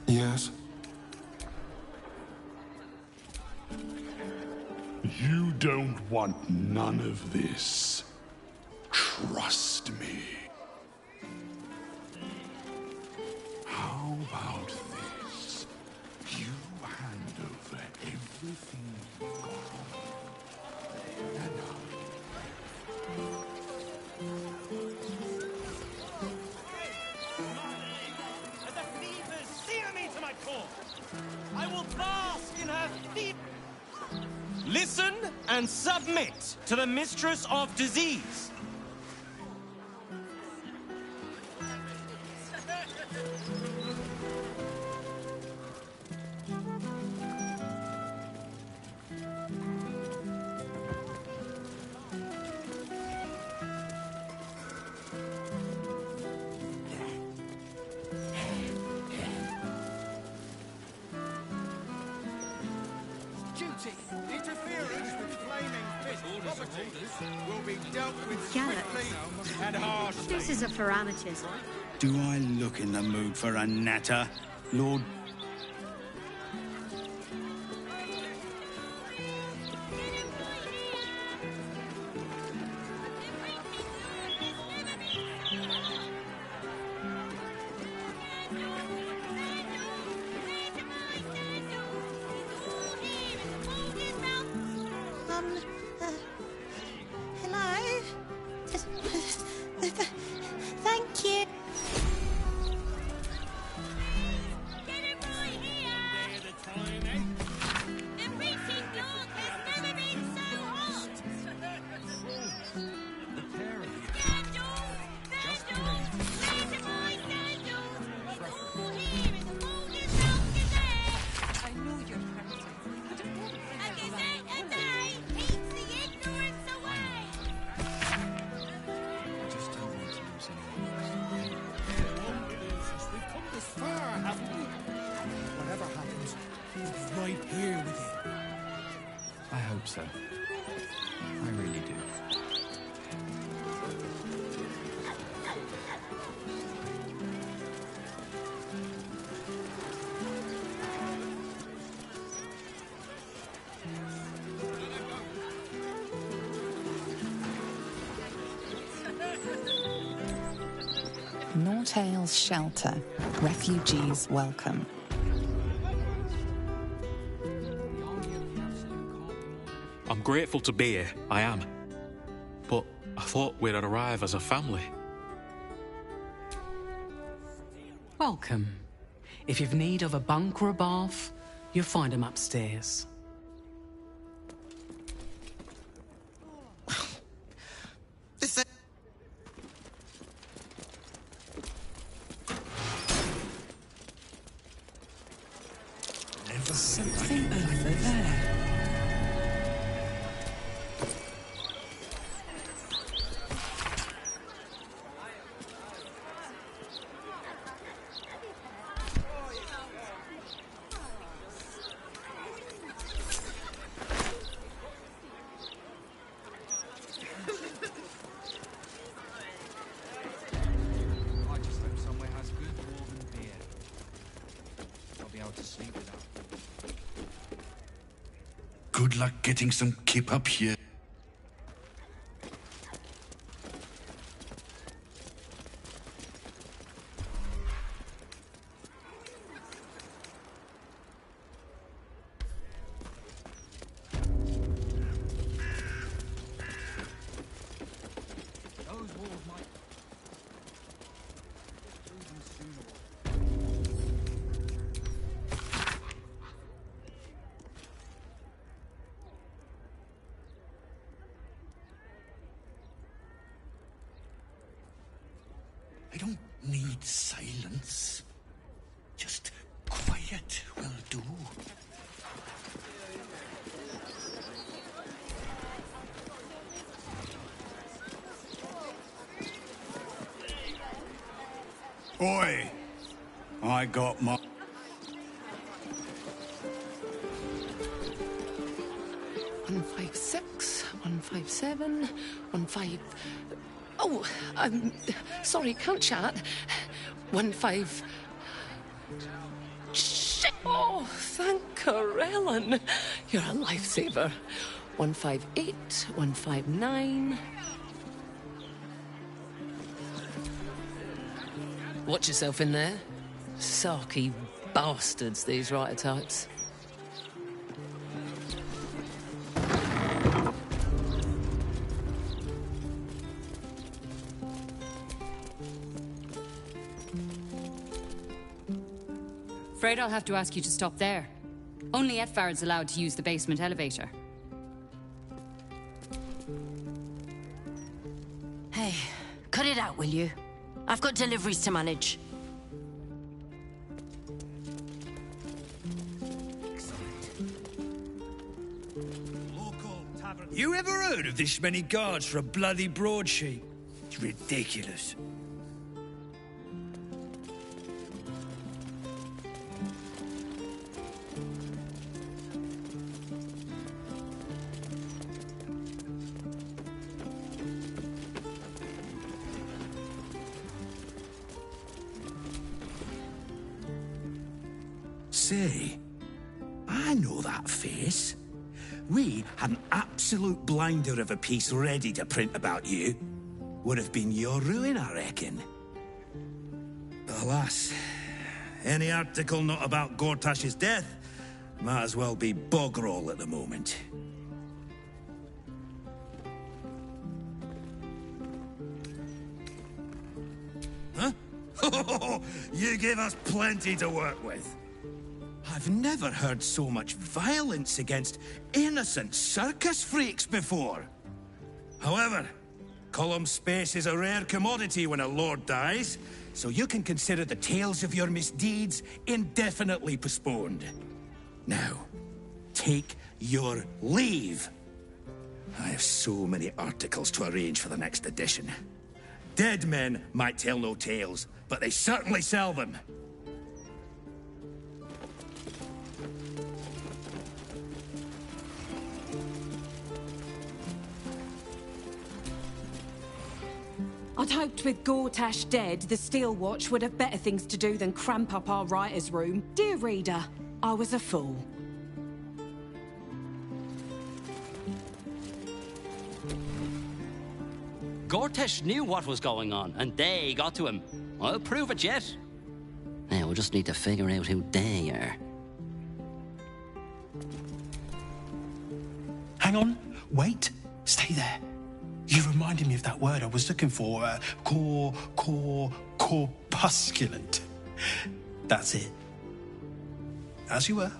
Yes? You don't want none of this. Trust me. How about this? You hand over everything you've got. As the fevers sear me to my core, I will bask in her fever. Listen and submit to the mistress of disease. Duty, interference with flaming fist property will be dealt with Gallop. swiftly and harshly. This is a parameters. Do I look in the mood for a natter, Lord? Hello? Thank you. Whatever happens, he'll be right here with you. I hope so. I really do. Nortale's shelter. Refugees welcome. I'm grateful to be here, I am. But I thought we'd arrive as a family. Welcome. If you've need of a bunk or a bath, you'll find them upstairs. Something over there. I just hope somewhere has good dwarven beer. I'll be able to sleep without. Good luck getting some kip up here. Those walls might. I don't need silence. Just quiet will do. Oi! I got my... 156, 157, 15... Oh, sorry, can't chat. 15... Shit! Oh, thank Corellin. You're a lifesaver. 158, 159... Watch yourself in there. Sarky bastards, these writer types. Afraid I'll have to ask you to stop there. Only Etfard's allowed to use the basement elevator. Hey, cut it out, will you? I've got deliveries to manage. You ever heard of this many guards for a bloody broadsheet? It's ridiculous. Say, I know that face. We had an absolute blinder of a piece ready to print about you. Would have been your ruin, I reckon. But alas, any article not about Gortash's death might as well be bog roll at the moment. Huh? You give us plenty to work with. I've never heard so much violence against innocent circus freaks before. However, column space is a rare commodity when a lord dies, so you can consider the tales of your misdeeds indefinitely postponed. Now, take your leave. I have so many articles to arrange for the next edition. Dead men might tell no tales, but they certainly sell them. I'd hoped with Gortash dead, the Steel Watch would have better things to do than cramp up our writer's room. Dear reader, I was a fool. Gortash knew what was going on, and they got to him. I'll prove it yet. Now, we'll just need to figure out who they are. Hang on. Wait. Stay there. You reminded me of that word I was looking for. Corpusculent. That's it. As you were.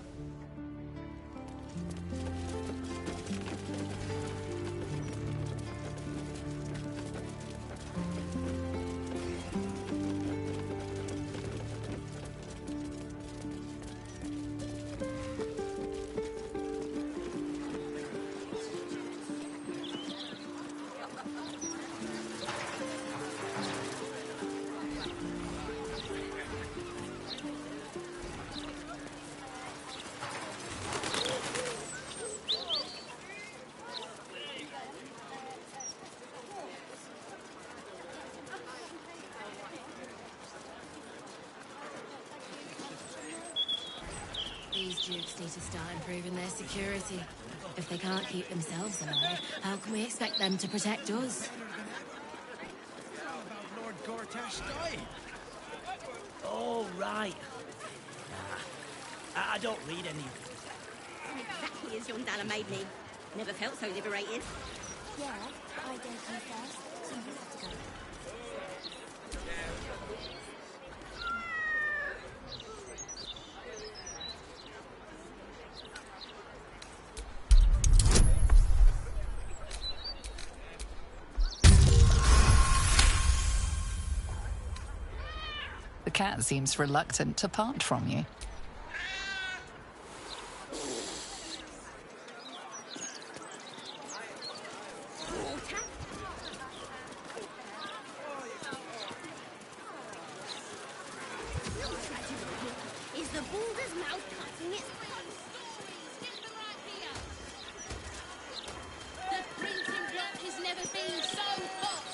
These dukes need to start improving their security. If they can't keep themselves alive, how can we expect them to protect us? Lord Gortash died. Oh, right. Nah, I don't read any. Exactly as young Dalla made me. Never felt so liberated. Yeah, I gave you first, so you have to go. The cat seems reluctant to part from you. Is the Baldur's mouth cutting its The printing block has never been so hot.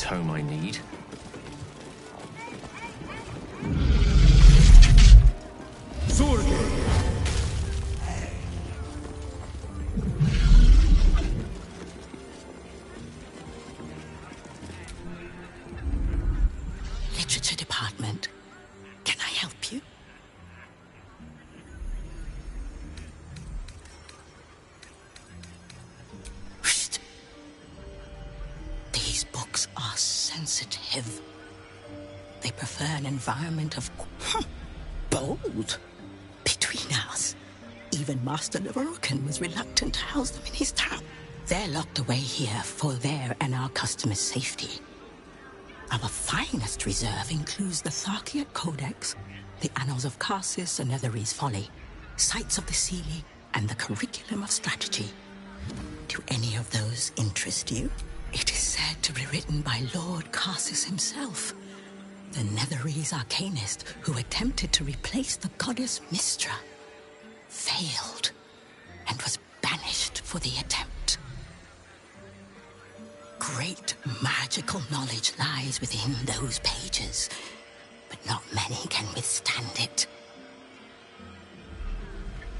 tome I need. Literature department. Can I help you? Shh. These books are sensitive. They prefer an environment of bold. Between us, even Master Leverokin was reluctant to house them in his town. They're locked away here for their and our customers' safety. Our finest reserve includes the Tharkiot Codex, the Annals of Karsus and Netherese Folly, Sights of the Seelie, and the Curriculum of Strategy. Do any of those interest you? It is said to be written by Lord Karsus himself, the Netherese arcanist who attempted to replace the goddess Mystra, failed, and was banished for the attempt. Great magical knowledge lies within those pages, but not many can withstand it.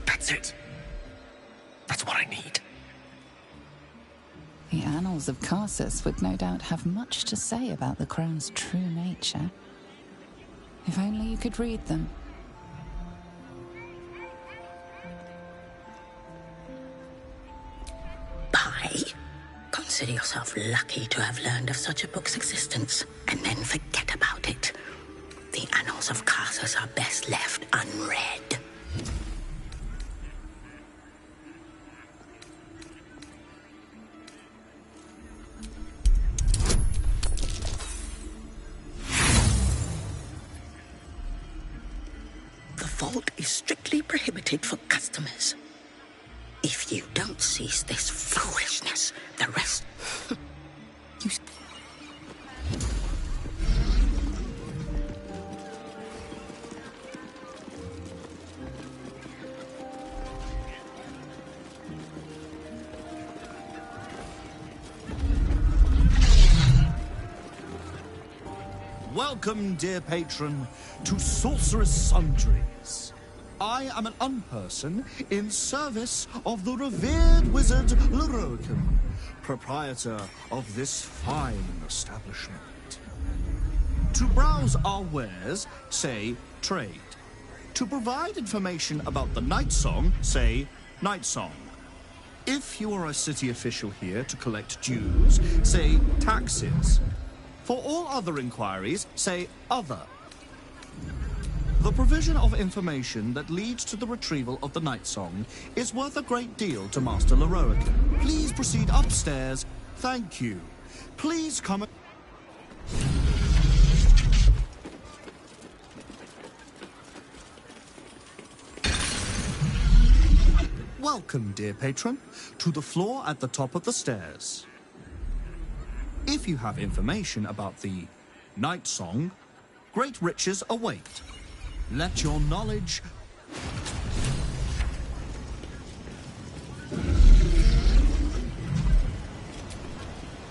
That's it. That's what I need. The Annals of Karsus would no doubt have much to say about the crone's true nature. If only you could read them. Bye. Consider yourself lucky to have learned of such a book's existence, and then forget about it. The Annals of Karsus are best left unread. The vault is strictly prohibited for customers. If you don't cease this foolishness, the rest... you... Welcome, dear patron, to Sorcerer's Sundries. I am an unperson in service of the revered wizard Leroican, proprietor of this fine establishment. To browse our wares, say trade. To provide information about the Night Song, say Night Song. If you are a city official here to collect dues, say taxes. For all other inquiries, say other. The provision of information that leads to the retrieval of the Night Song is worth a great deal to Master Leroican. Please proceed upstairs. Thank you. Please come... Welcome, dear patron, to the floor at the top of the stairs. If you have information about the Night Song, great riches await. Let your knowledge...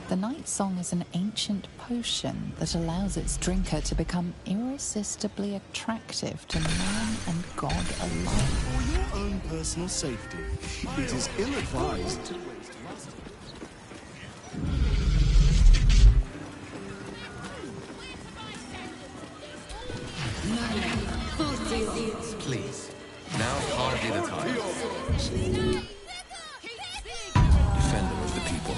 The Night Song is an ancient potion that allows its drinker to become irresistibly attractive to man and God alike. For your own personal safety, it is ill-advised to waste master. Please. Now's hardly the time. Defender of the people.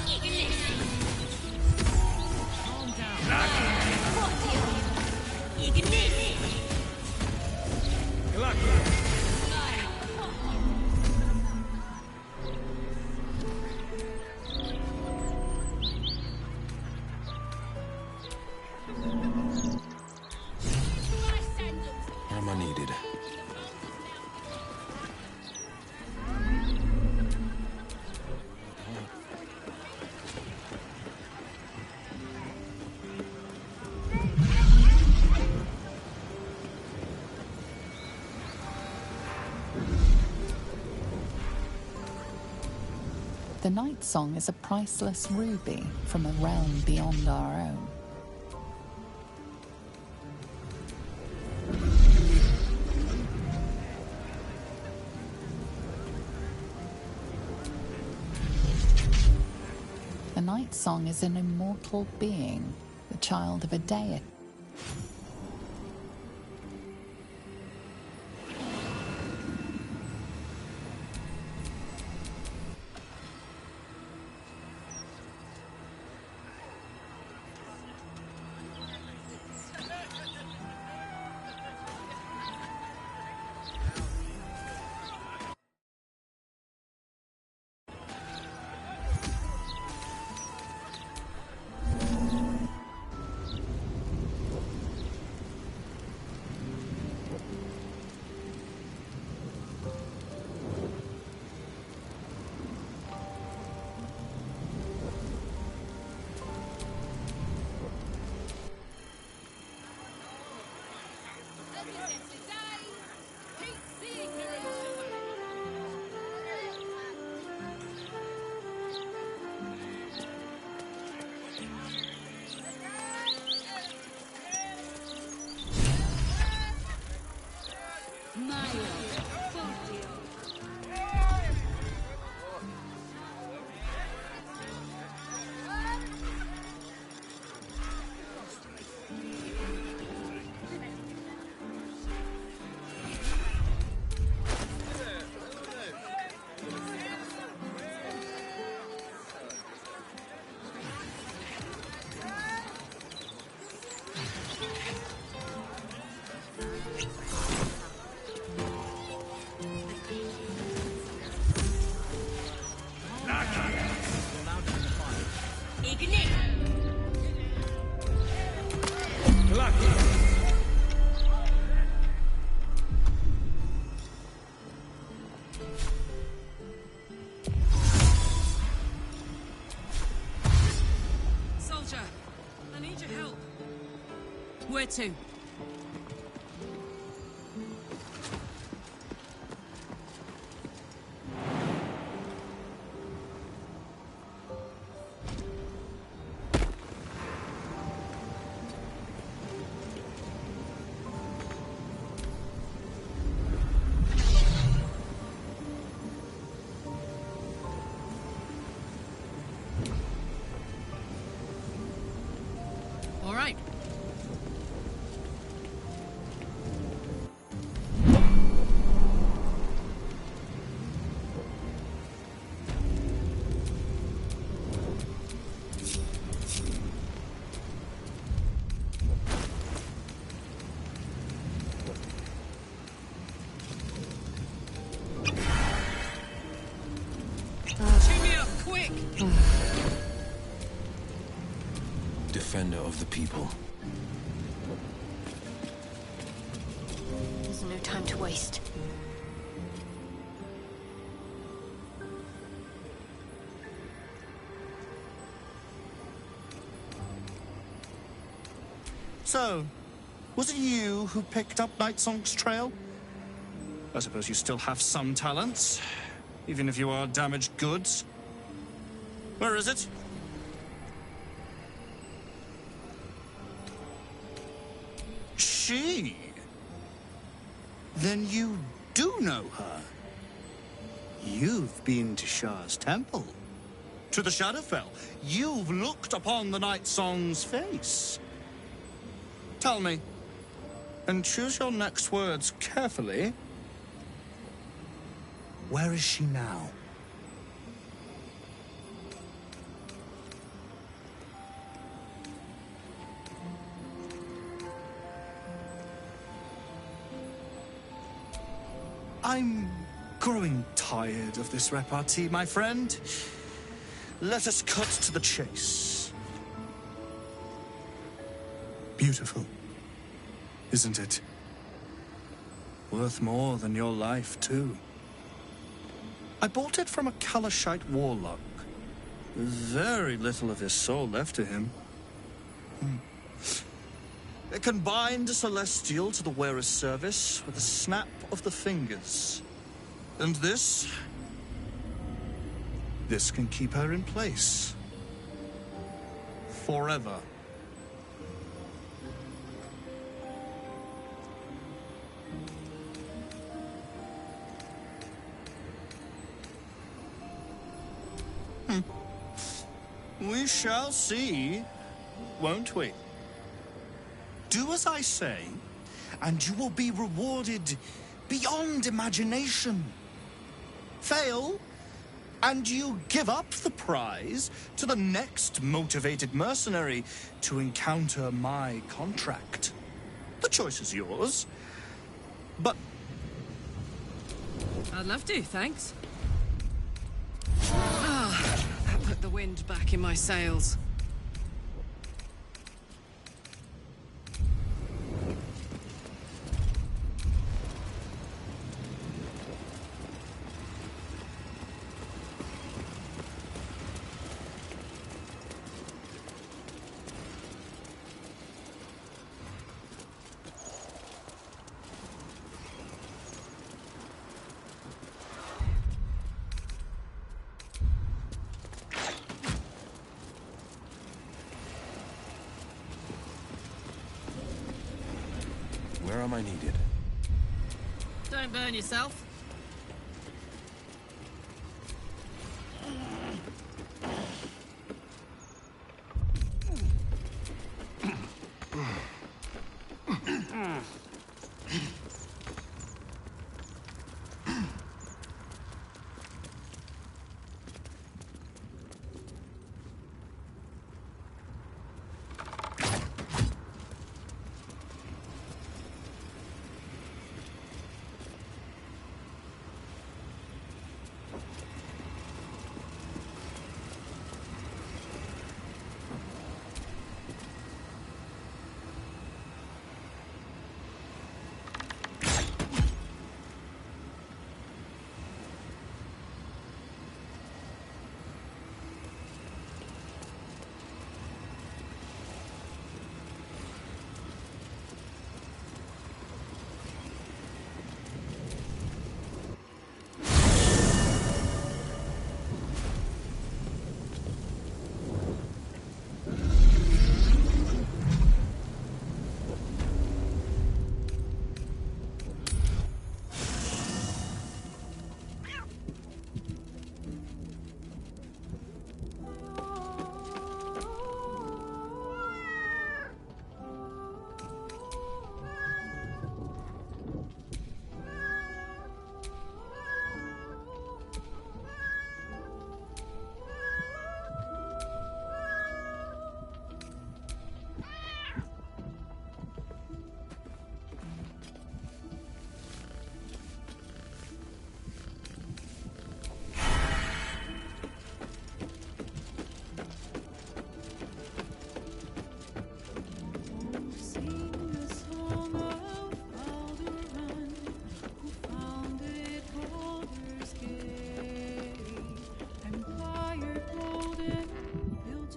Armor needed. The Night Song is a priceless ruby from a realm beyond our own. Night Song is an immortal being, the child of a deity. Soldier, I need your help. Where to? All right. Cheer me up, quick! Defender of the people. There's no time to waste. So, was it you who picked up Night Song's trail? I suppose you still have some talents, even if you are damaged goods. Where is it? She? Then you do know her. You've been to Shah's temple, to the Shadowfell. You've looked upon the Night Song's face. Tell me, and choose your next words carefully. Where is she now? I'm growing tired of this repartee, my friend. Let us cut to the chase. Beautiful, isn't it? Worth more than your life, too. I bought it from a Kalashite warlock. Very little of his soul left to him. It can bind a celestial to the wearer's service with a snap of the fingers. And this can keep her in place. Forever. We shall see, won't we? Do as I say, and you will be rewarded beyond imagination. Fail, and you give up the prize to the next motivated mercenary to encounter my contract. The choice is yours, but... I'd love to, thanks. Ah, that put the wind back in my sails. Where am I needed? Don't burn yourself.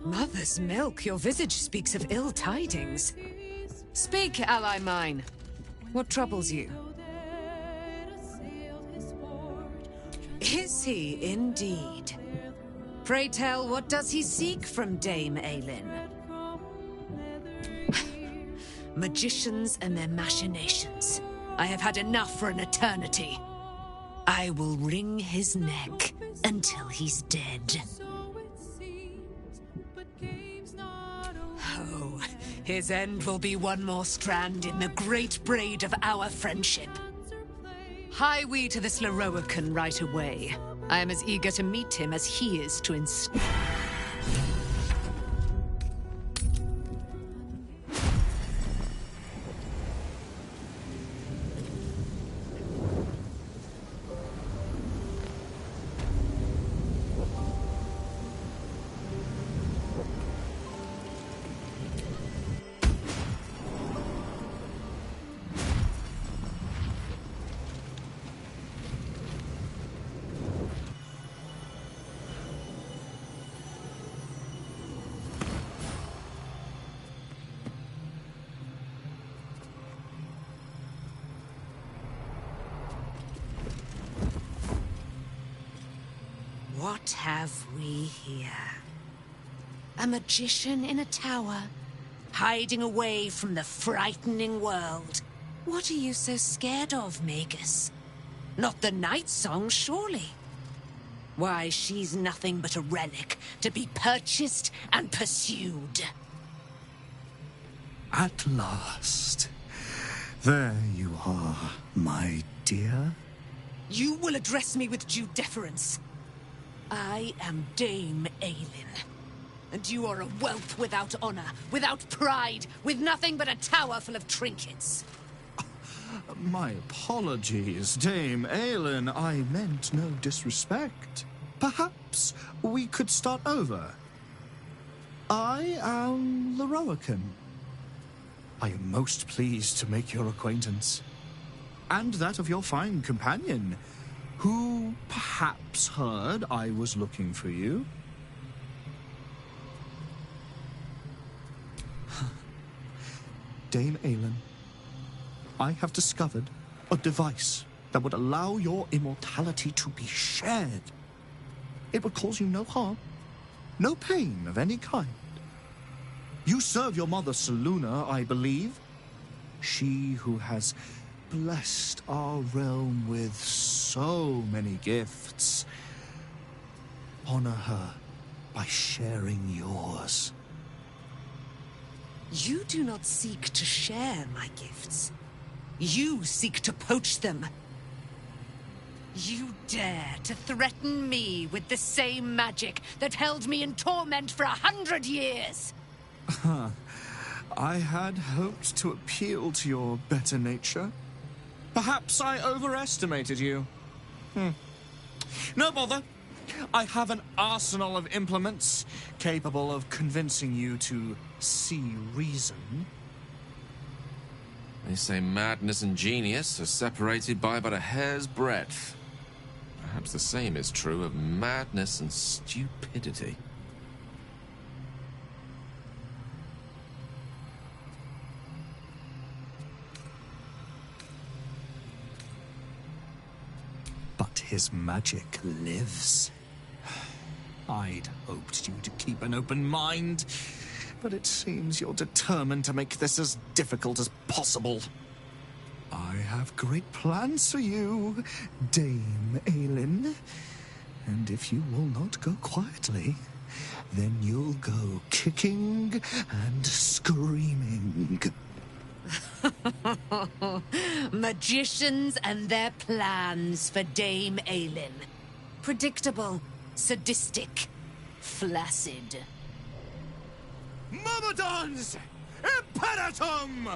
Mother's milk, your visage speaks of ill tidings. Speak, ally mine. What troubles you? Is he indeed? Pray tell, what does he seek from Dame Aelin? Magicians and their machinations. I have had enough for an eternity. I will wring his neck until he's dead. Oh, his end will be one more strand in the great braid of our friendship. Hie we to this Loroakan right away. I am as eager to meet him as he is to inst- What have we here? A magician in a tower, hiding away from the frightening world. What are you so scared of, Magus? Not the night song, surely? Why, she's nothing but a relic to be purchased and pursued. At last. There you are, my dear. You will address me with due deference. I am Dame Aelin. And you are a whelp without honor, without pride, with nothing but a tower full of trinkets. My apologies, Dame Aelin. I meant no disrespect. Perhaps we could start over. I am Lorroakan. I am most pleased to make your acquaintance. And that of your fine companion, who perhaps heard I was looking for you. Dame Aelin, I have discovered a device that would allow your immortality to be shared. It would cause you no harm, no pain of any kind. You serve your mother, Seluna, I believe. She who has blessed our realm with so many gifts. Honor her by sharing yours. You do not seek to share my gifts. You seek to poach them. You dare to threaten me with the same magic that held me in torment for 100 years. I had hoped to appeal to your better nature. Perhaps I overestimated you. No bother. I have an arsenal of implements capable of convincing you to see reason. They say madness and genius are separated by but a hair's breadth. Perhaps the same is true of madness and stupidity. But his magic lives. I'd hoped you to keep an open mind, but it seems you're determined to make this as difficult as possible. I have great plans for you, Dame Aelin. And if you will not go quietly, then you'll go kicking and screaming. Magicians and their plans for Dame Aelin. Predictable, sadistic, flaccid. Myrmidons! Imperatum!